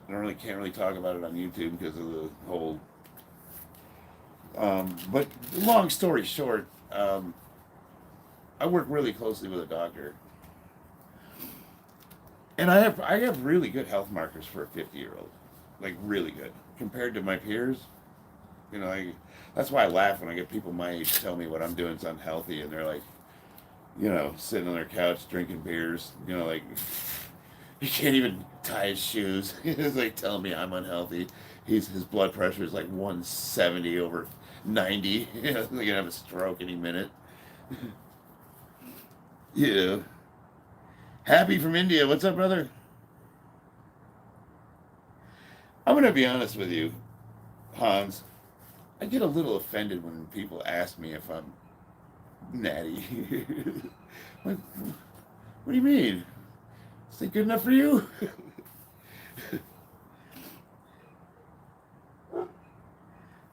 I can't really talk about it on YouTube because of the whole. But long story short, I work really closely with a doctor. And I have really good health markers for a 50-year-old, like really good compared to my peers. That's why I laugh when I get people my age tell me what I'm doing is unhealthy, and they're like, sitting on their couch drinking beers. Like he can't even tie his shoes. He's like telling me I'm unhealthy. His blood pressure is like 170 over 90. He's gonna have a stroke any minute. Happy from India. What's up, brother? I'm going to be honest with you, Hans. I get a little offended when people ask me if I'm natty. What do you mean? Is it good enough for you?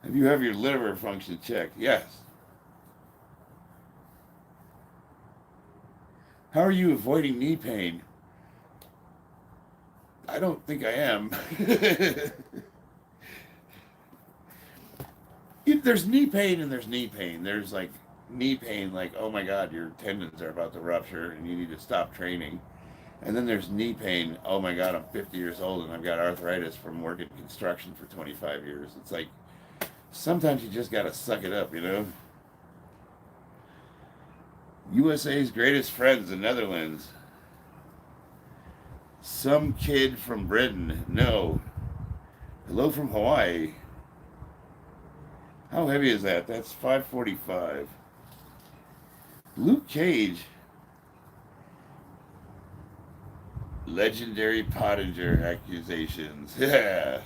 Have you have your liver function checked? Yes. How are you avoiding knee pain? I don't think I am. There's knee pain and there's knee pain. There's like knee pain, like, oh my God, your tendons are about to rupture and you need to stop training. And then there's knee pain, oh my God, I'm 50 years old and I've got arthritis from working construction for 25 years. It's like, sometimes you just got to suck it up, USA's greatest friends, the Netherlands. Some kid from Britain. No. Hello from Hawaii. How heavy is that? That's 545. Luke Cage. Legendary Pottinger accusations. Yeah.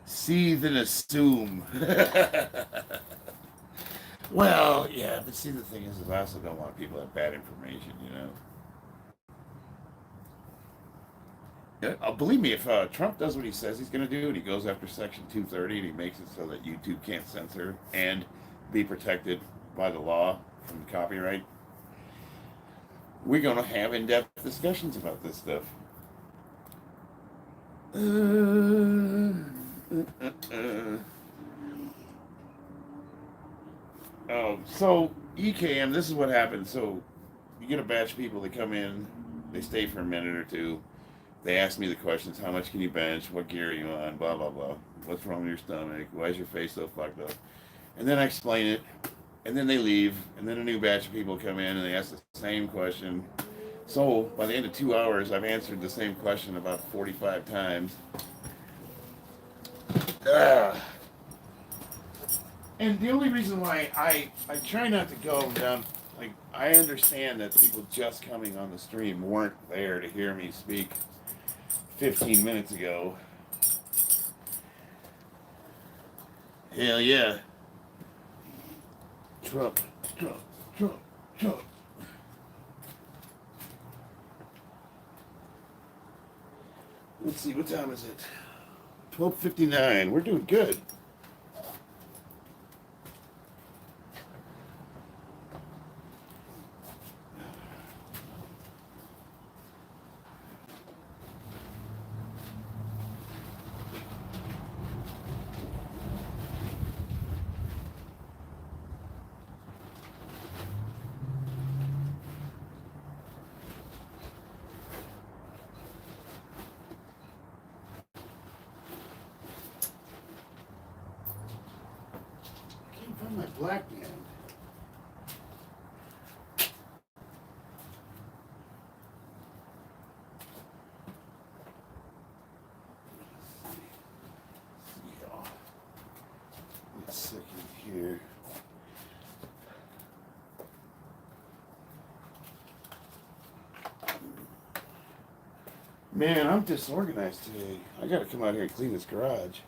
Seethe and assume. Well, yeah, but see, the thing is I also don't want people to have bad information, Believe me, if Trump does what he says he's going to do, and he goes after Section 230, and he makes it so that YouTube can't censor and be protected by the law from copyright, we're going to have in-depth discussions about this stuff. So EKM, this is what happens. So you get a batch of people that come in, they stay for a minute or two. They ask me the questions: how much can you bench? What gear are you on? Blah blah blah. What's wrong with your stomach? Why is your face so fucked up? And then I explain it, and then they leave, and then a new batch of people come in and they ask the same question. So by the end of 2 hours, I've answered the same question about 45 times. And the only reason why I try not to go down, like, I understand that people just coming on the stream weren't there to hear me speak 15 minutes ago. Hell yeah. Trump, Trump, Trump, Trump. Let's see, what time is it? 12:59. We're doing good. Can't find my black band. Let's see. One second here. Man, I'm disorganized today. I gotta come out here and clean this garage.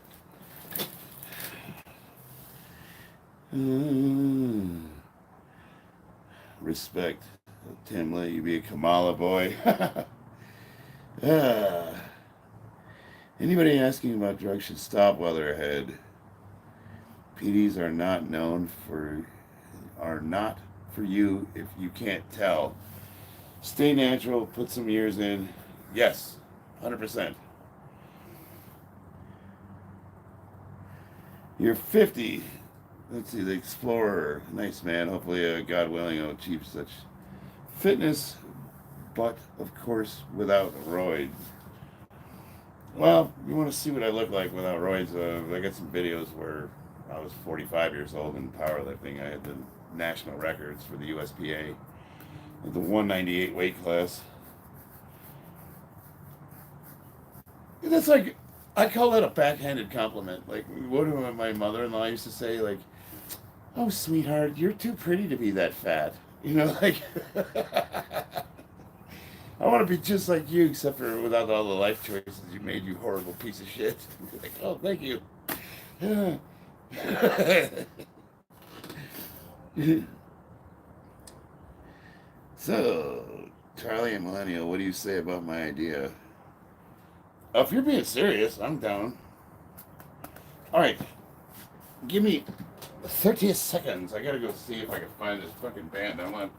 Respect. Tim, let you be a Kamala boy. Anybody asking about drugs should stop while they're ahead. PDs are not for you if you can't tell. Stay natural, put some years in. Yes, 100%. You're 50. Let's see, the Explorer. Nice, man. Hopefully, God willing, you'll achieve such fitness, but, of course, without roids. Well, you want to see what I look like without roids? I got some videos where I was 45 years old in powerlifting. I had the national records for the USPA at the 198 weight class. That's like, I call that a backhanded compliment. Like, what do my mother-in-law used to say? Like, oh, sweetheart, you're too pretty to be that fat. You know, like, I want to be just like you, except for without all the life choices you made, you horrible piece of shit. Like, oh, thank you. So, Charlie and Millennial, what do you say about my idea? If you're being serious, I'm down. All right, give me 30 seconds. I gotta go see if I can find this fucking band I want.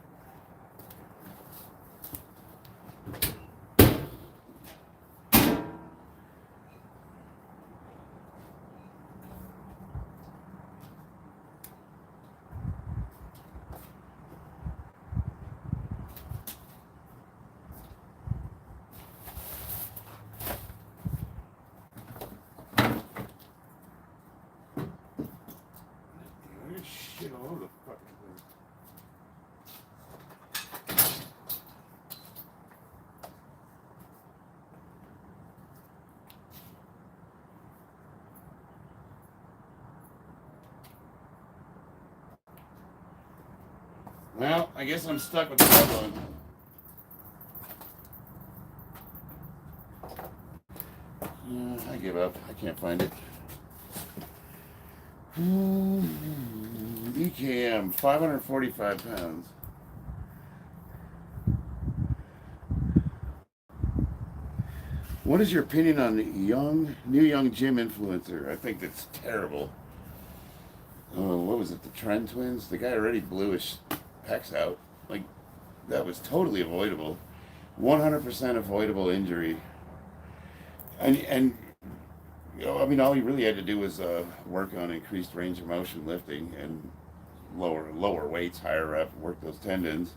There's shit all over the fucking place. Well, I guess I'm stuck with the red one. I give up. I can't find it. EKM, 545 pounds. What is your opinion on the new young gym influencer? I think that's terrible. Oh, what was it? The Trend Twins? The guy already blew his pecs out. Like, that was totally avoidable. 100% avoidable injury. And you know, I mean, all he really had to do was work on increased range of motion lifting and lower weights, higher rep, work those tendons.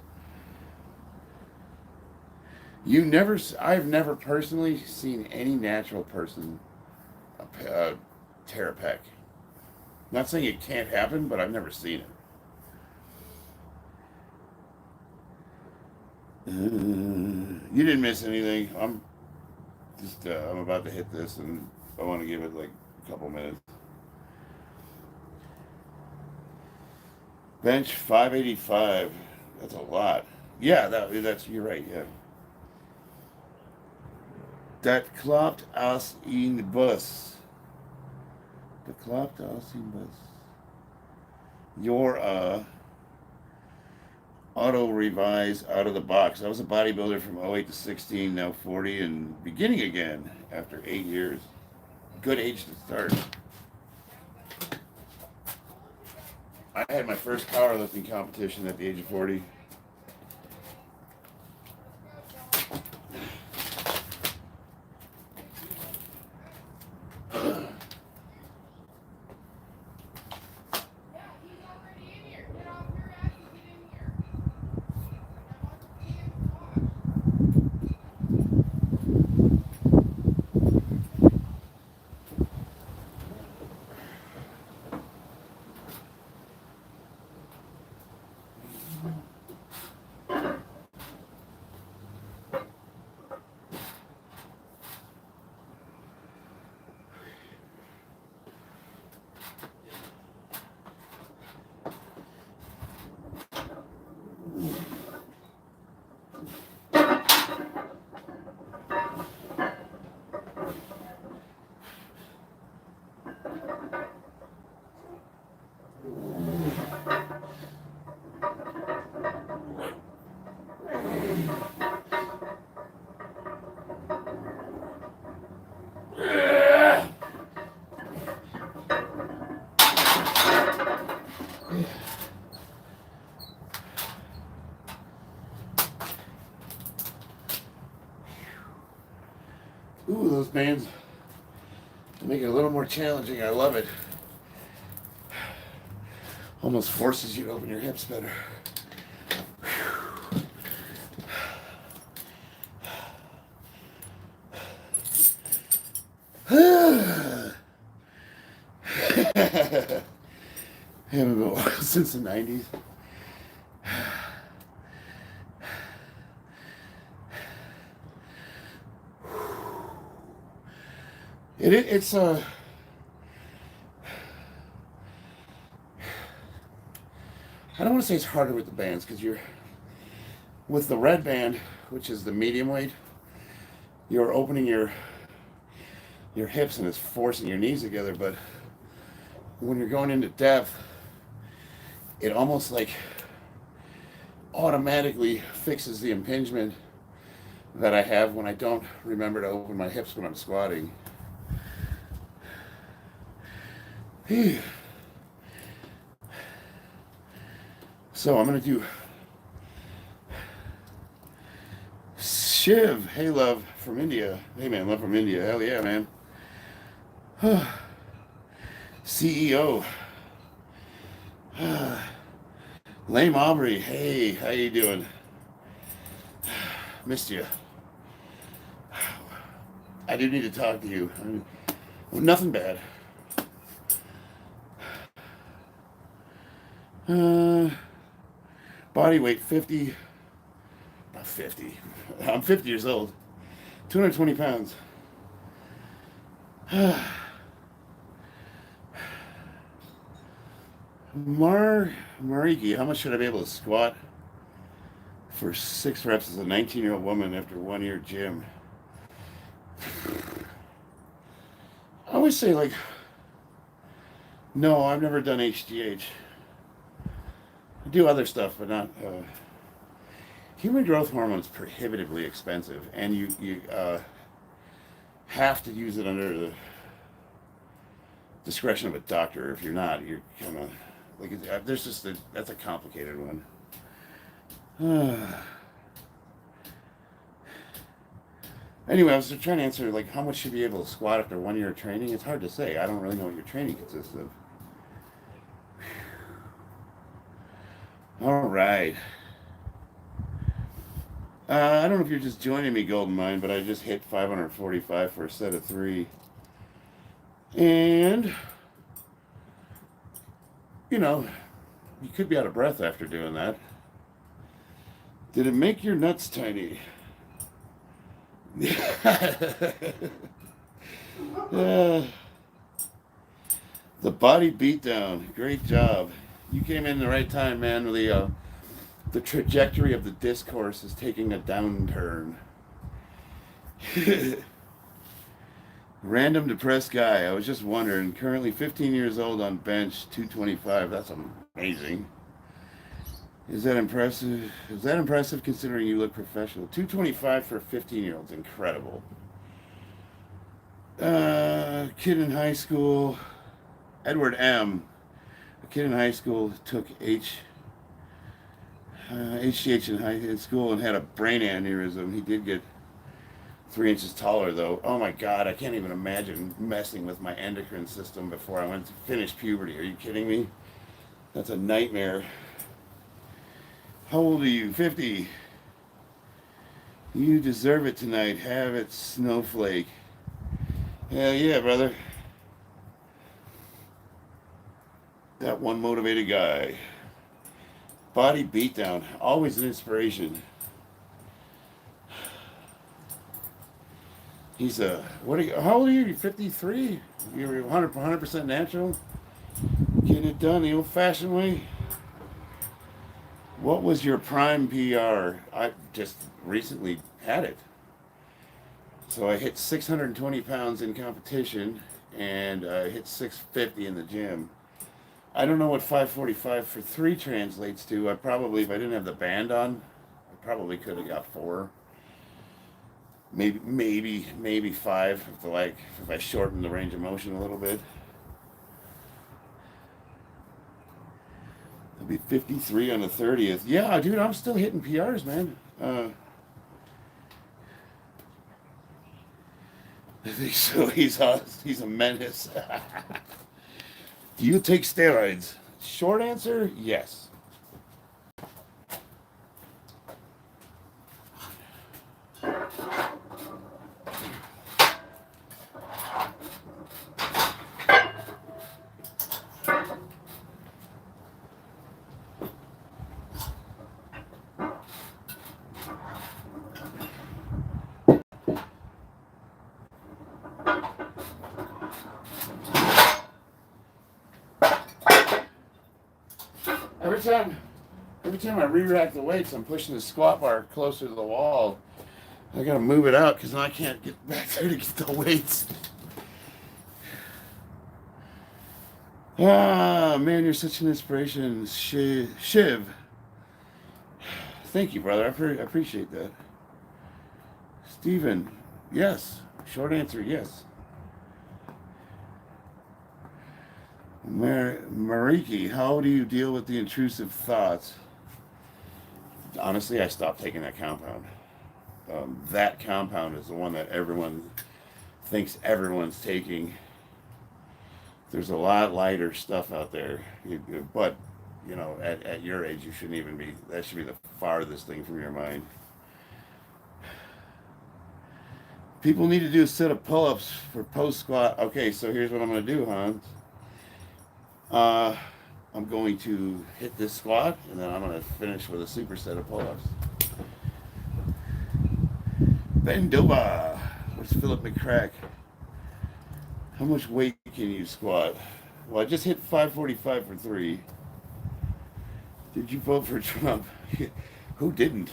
I've never personally seen any natural person tear a pec. Not saying it can't happen, but I've never seen it. You didn't miss anything. I'm about to hit this, and I want to give it like a couple minutes. Bench 585. That's a lot. Yeah, that's you're right. Yeah. Dat klopt als in bus. Dat klopt als in bus. You're auto revise out of the box. I was a bodybuilder from 08 to 16, now 40, and beginning again after 8 years. Good age to start. I had my first powerlifting competition at the age of 40. Ooh, those bands make it a little more challenging. I love it. Almost forces you to open your hips better. Haven't been wild since the 90s. It's I don't want to say it's harder with the bands, because you're with the red band, which is the medium weight, you're opening your hips and it's forcing your knees together. But when you're going into depth, it almost like automatically fixes the impingement that I have when I don't remember to open my hips when I'm squatting. So I'm going to do Shiv. Hey, love from India. Hey, man, love from India. Hell yeah, man. CEO. Lame Aubrey. Hey, how you doing? Missed you. I do need to talk to you. Nothing bad. Body weight 50. Not 50. I'm 50 years old. 220 pounds. Mariki, how much should I be able to squat for 6 reps as a 19-year-old woman after 1 year gym? I always say, like, no, I've never done HGH. I do other stuff, but not. Human growth hormone is prohibitively expensive, and you have to use it under the discretion of a doctor. If you're not, you're kind of like, there's just that's a complicated one. Anyway, I was trying to answer, like, how much should you be able to squat after 1 year of training? It's hard to say. I don't really know what your training consists of. All right. I don't know if you're just joining me, Golden Mine, but I just hit 545 for a set of 3. And, you know, you could be out of breath after doing that. Did it make your nuts tiny? The body beatdown. Great job. You came in the right time, man. The trajectory of the discourse is taking a downturn. Random depressed guy. I was just wondering. Currently 15 years old on bench, 225. That's amazing. Is that impressive? Is that impressive considering you look professional? 225 for a 15-year-old is incredible. Kid in high school, Edward M. A kid in high school took HGH in school and had a brain aneurysm. He did get 3 inches taller though. Oh my God, I can't even imagine messing with my endocrine system before I went to finish puberty. Are you kidding me? That's a nightmare. How old are you? 50. You deserve it tonight. Have it, snowflake. Hell yeah, brother. That one motivated guy. Body beatdown. Always an inspiration. He's how old are you? You're 53? You're 100% natural? Getting it done the old fashioned way? What was your prime PR? I just recently had it. So I hit 620 pounds in competition and I hit 650 in the gym. I don't know what 545 for 3 translates to. I probably, if I didn't have the band on, I probably could have got 4. Maybe 5 if I shorten the range of motion a little bit. I'll be 53 on the 30th. Yeah, dude, I'm still hitting PRs, man. I think so. He's a menace. Do you take steroids? Short answer, yes. Every time I re-rack the weights, I'm pushing the squat bar closer to the wall. I gotta move it out because I can't get back there to get the weights. Ah, man, you're such an inspiration, Shiv. Thank you, brother. I appreciate that. Steven, yes. Short answer, yes. Mariki, how do you deal with the intrusive thoughts? Honestly, I stopped taking that compound. That compound is the one that everyone thinks everyone's taking. There's a lot lighter stuff out there, but you know, at your age, you shouldn't even be. That should be the farthest thing from your mind. People need to do a set of pull-ups for post squat. Okay, so here's what I'm going to do, Hans. I'm going to hit this squat, and then I'm going to finish with a superset of pull-ups. Bendoba. Where's Philip McCrack? How much weight can you squat? Well, I just hit 545 for 3. Did you vote for Trump? Who didn't?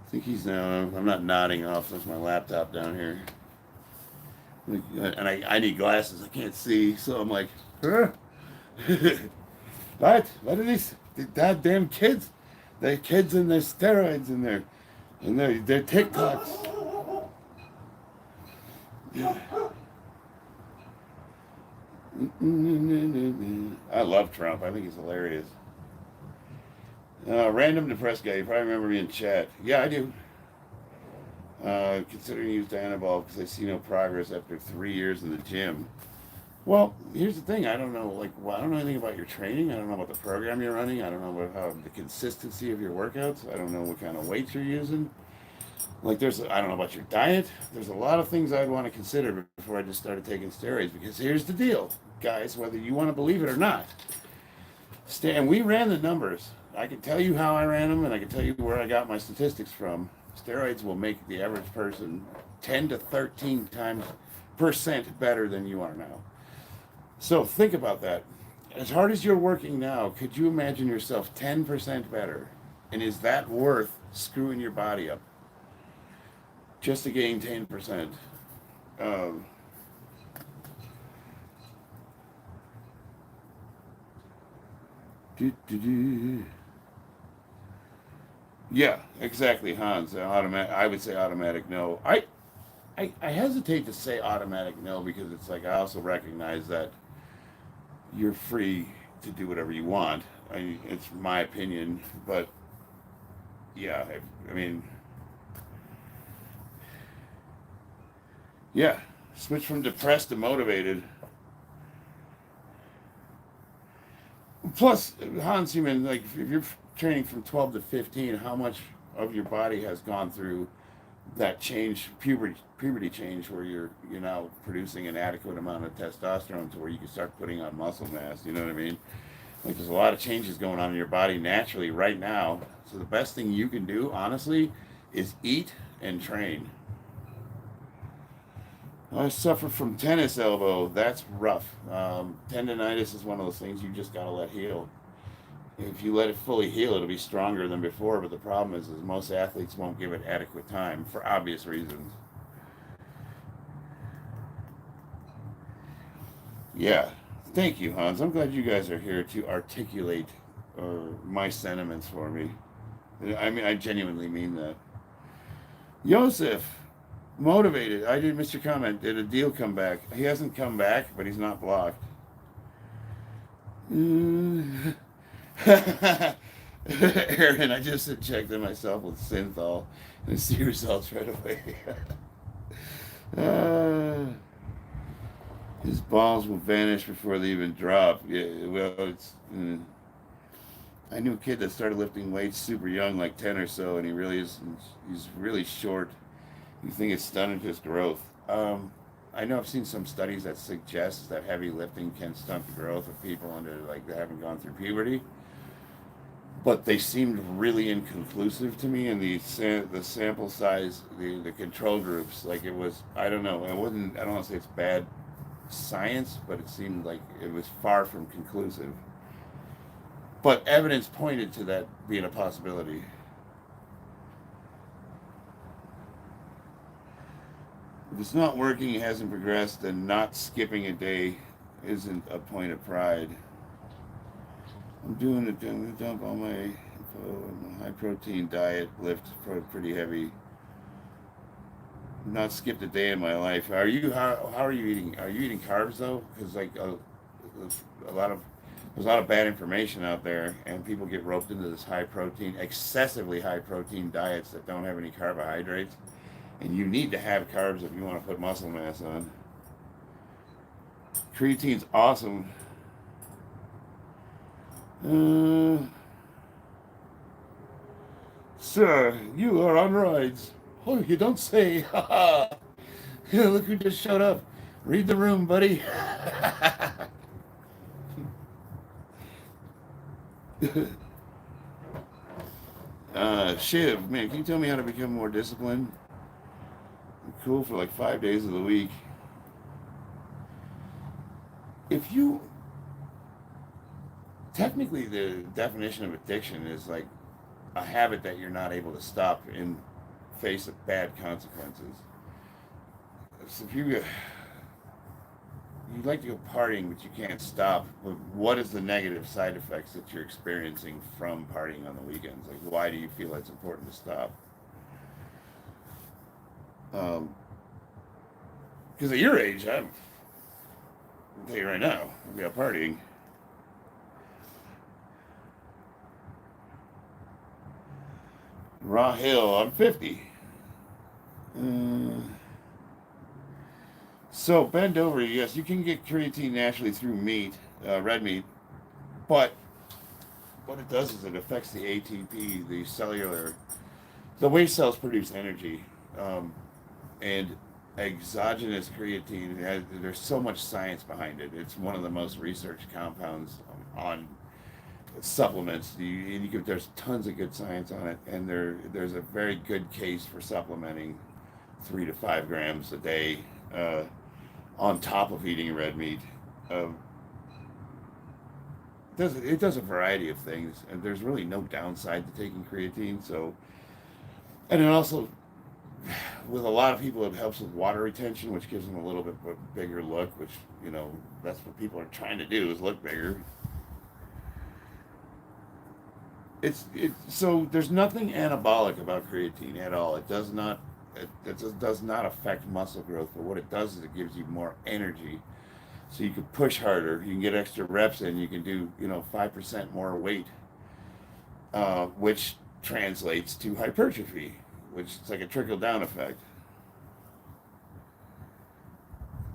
I think he's now. I'm not nodding off. That's my laptop down here. And I need glasses. I can't see. So I'm like, huh? What? What are these? The goddamn kids. They're kids and their steroids and their TikToks. I love Trump. I think he's hilarious. Random depressed guy. You probably remember me in chat. Yeah, I do. Considering used anabolic because I see no progress after 3 years in the gym. Well, here's the thing. I don't know. I don't know anything about your training. I don't know about the program you're running. I don't know about how the consistency of your workouts. I don't know what kind of weights you're using. I don't know about your diet. There's a lot of things I'd want to consider before I just started taking steroids. Because here's the deal, guys. Whether you want to believe it or not, and we ran the numbers. I can tell you how I ran them, and I can tell you where I got my statistics from. Steroids will make the average person 10 to 13 % better than you are now. So think about that. As hard as you're working now, could you imagine yourself 10% better? And is that worth screwing your body up just to gain 10%? Do. Yeah, exactly, Hans. I would say automatic no. I hesitate to say automatic no because it's like I also recognize that you're free to do whatever you want. It's my opinion, but yeah, I mean, yeah, switch from depressed to motivated. Plus, Hans, even like if you're training from 12 to 15, how much of your body has gone through that change, puberty change, where you're now producing an adequate amount of testosterone to where you can start putting on muscle mass. You know what I mean? Like there's a lot of changes going on in your body naturally right now. So the best thing you can do, honestly, is eat and train. I suffer from tennis elbow. That's rough. Tendonitis is one of those things you just gotta let heal. If you let it fully heal, it'll be stronger than before. But the problem is most athletes won't give it adequate time for obvious reasons. Yeah, thank you, Hans. I'm glad you guys are here to articulate my sentiments for me. I mean, I genuinely mean that. Joseph, motivated. I did miss your comment. Did a deal come back? He hasn't come back, but he's not blocked. Aaron, I just injected myself with synthol and see results right away. His balls will vanish before they even drop. Yeah, well, it's. I knew a kid that started lifting weights super young, like 10 or so, and he's really short. You think it's stunted his growth. I know I've seen some studies that suggest that heavy lifting can stunt the growth of people under like they haven't gone through puberty. But they seemed really inconclusive to me in the sample size, the control groups. Like it was, I don't know. I don't want to say it's bad science, but it seemed like it was far from conclusive. But evidence pointed to that being a possibility. If it's not working, it hasn't progressed, then not skipping a day isn't a point of pride. I'm going to dump all my info on high protein diet, lift pretty heavy. Not skipped a day in my life. How are you eating? Are you eating carbs though? Because like there's a lot of bad information out there, and people get roped into this excessively high protein diets that don't have any carbohydrates. And you need to have carbs if you want to put muscle mass on. Creatine's awesome. Sir, you are on rides. Oh, you don't say. Yeah, look who just showed up. Read the room, buddy. Shiv, man, can you tell me how to become more disciplined? I'm cool for like 5 days of the week. Technically the definition of addiction is like a habit that you're not able to stop in face of bad consequences. So if you'd like to go partying but you can't stop, what is the negative side effects that you're experiencing from partying on the weekends? Like why do you feel it's important to stop? Because at your age, I'll tell you right now, I'll be out partying. Raw Hill, I'm 50. So bend over, yes, you can get creatine naturally through meat, red meat, but what it does is it affects the ATP, the way cells produce energy, and exogenous creatine, there's so much science behind it. It's one of the most researched compounds on supplements. There's tons of good science on it, and there's a very good case for supplementing 3 to 5 grams a day on top of eating red meat. It does a variety of things, and there's really no downside to taking creatine. And it also, with a lot of people, it helps with water retention, which gives them a little bit of a bigger look, which, that's what people are trying to do, is look bigger. So there's nothing anabolic about creatine at all. It does not. It just does not affect muscle growth. But what it does is it gives you more energy, so you can push harder. You can get extra reps in. You can do 5% more weight, which translates to hypertrophy, which is like a trickle down effect.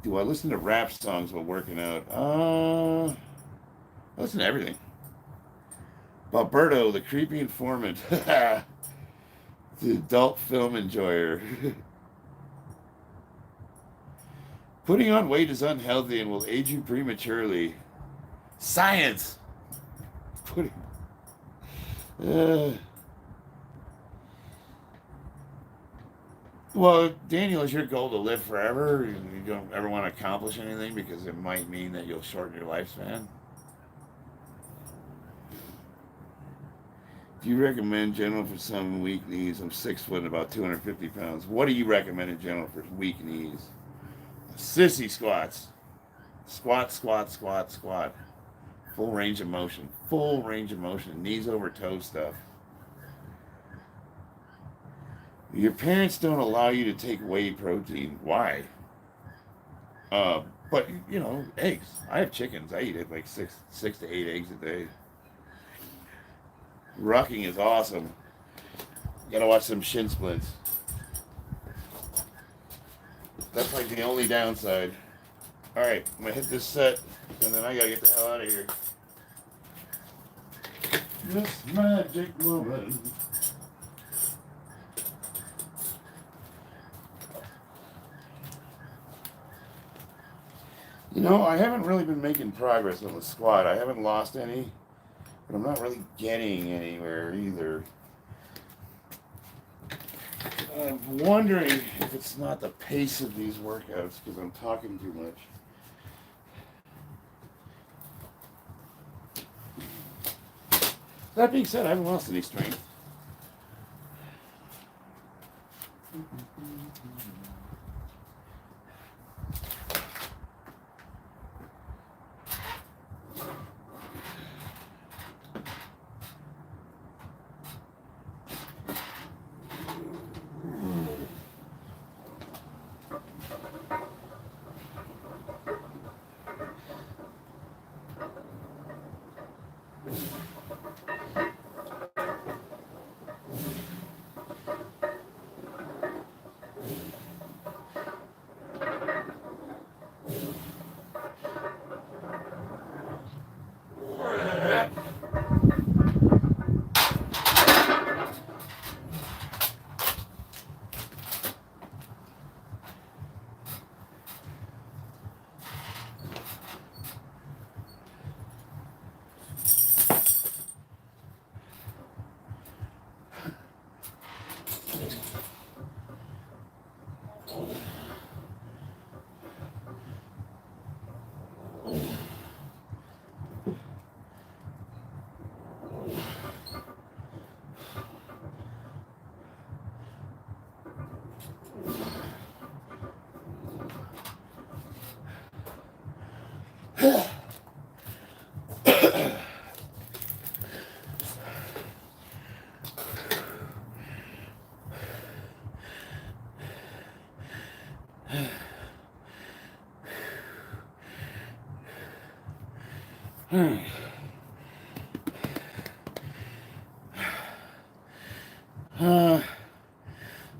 Do I listen to rap songs while working out? I listen to everything. Alberto, the creepy informant. The adult film enjoyer. Putting on weight is unhealthy and will age you prematurely. Science! Putting... Well, Daniel, is your goal to live forever? You don't ever want to accomplish anything because it might mean that you'll shorten your lifespan? Do you recommend general for some weak knees? I'm 6 foot and about 250 pounds. What do you recommend in general for weak knees? Sissy squats. Squat, squat, squat, squat. Full range of motion. Full range of motion. Knees over toes stuff. Your parents don't allow you to take whey protein. Why? But, eggs. I have chickens. I eat it like six to 8 eggs a day. Rucking is awesome. You gotta watch some shin splints. That's like the only downside. Alright, I'm gonna hit this set, and then I gotta get the hell out of here. This magic moment. I haven't really been making progress on the squat. I haven't lost any, but I'm not really getting anywhere either. I'm wondering if it's not the pace of these workouts because I'm talking too much. That being said, I haven't lost any strength.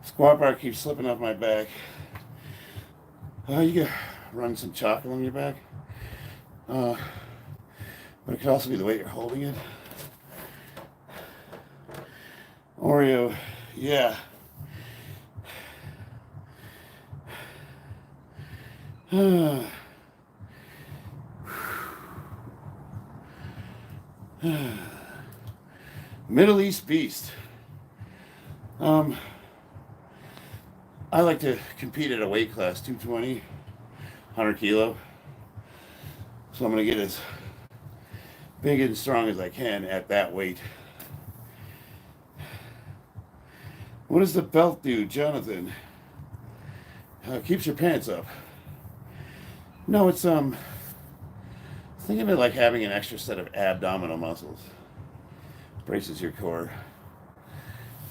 Squat bar keeps slipping off my back. You can run some chocolate on your back. But it could also be the way you're holding it. Oreo, yeah. Middle East Beast. I like to compete at a weight class, 220, 100 kilo. So I'm going to get as big and strong as I can at that weight. What does the belt do, Jonathan? Keeps your pants up. No, it's, think of it like having an extra set of abdominal muscles. Braces your core.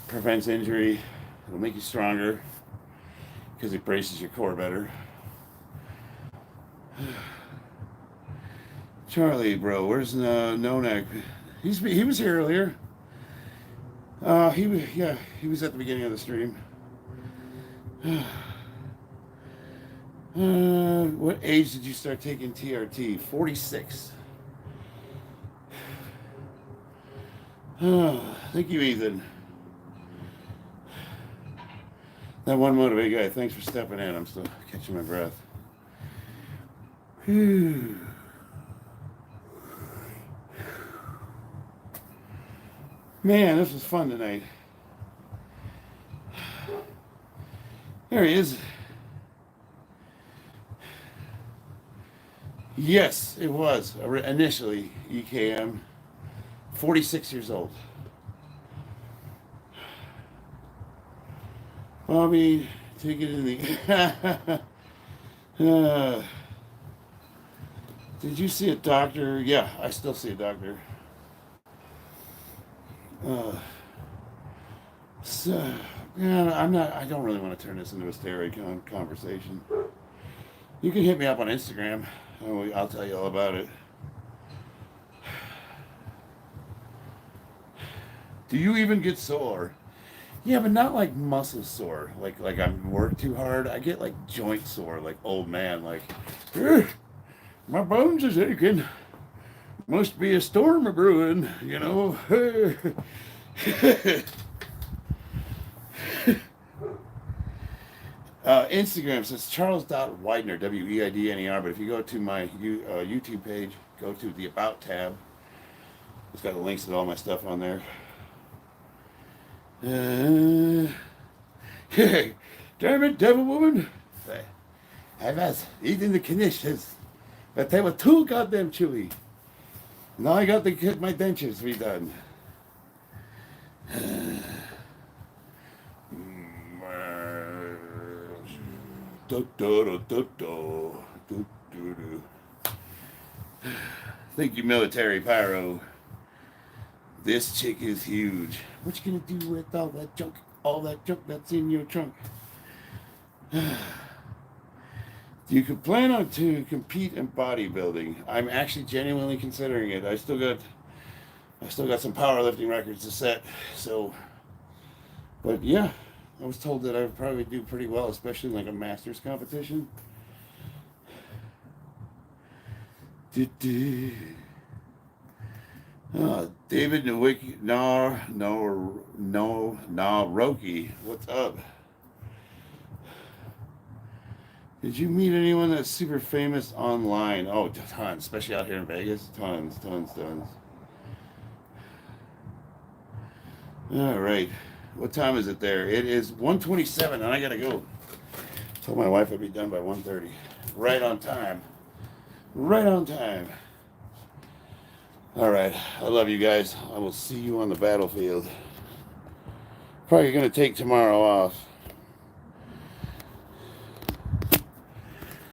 Prevents injury. It'll make you stronger because it braces your core better. Charlie, bro, where's Nonak? He was here earlier. He was at the beginning of the stream. What age did you start taking TRT? 46. Thank you, Ethan. That one motivated guy. Thanks for stepping in. I'm still catching my breath. Whew. Man, this was fun tonight. There he is. Yes, it was. Initially, EKM. 46 years old. Bobby, take it in the... did you see a doctor? Yeah, I still see a doctor. So, yeah, I don't really want to turn this into a steroid conversation. You can hit me up on Instagram. I'll tell you all about it. Do you even get sore? Yeah, but not like muscle sore. Like I work too hard. I get like joint sore, like old man. Like, my bones is aching. Must be a storm a brewing, you know. Instagram says Charles.Widener, Weidner, but if you go to my YouTube page, go to the About tab. It's got the links to all my stuff on there. Hey, damn it, devil woman. I was eating the knishes, but they were too goddamn chewy. Now I got to get my dentures redone. Thank you, Military Pyro. This chick is huge. What you gonna do with all that junk that's in your trunk? You could plan on to compete in bodybuilding. I'm actually genuinely considering it. I still got some powerlifting records to set. So, but yeah, I was told that I would probably do pretty well, especially in like a masters competition. David Nowicki, Roki, what's up? Did you meet anyone that's super famous online? Oh, tons, especially out here in Vegas. Tons. All right. What time is it there? It is 1:27, and I gotta go. Told my wife I'd be done by 1:30. Right on time. All right. I love you guys. I will see you on the battlefield. Probably gonna take tomorrow off.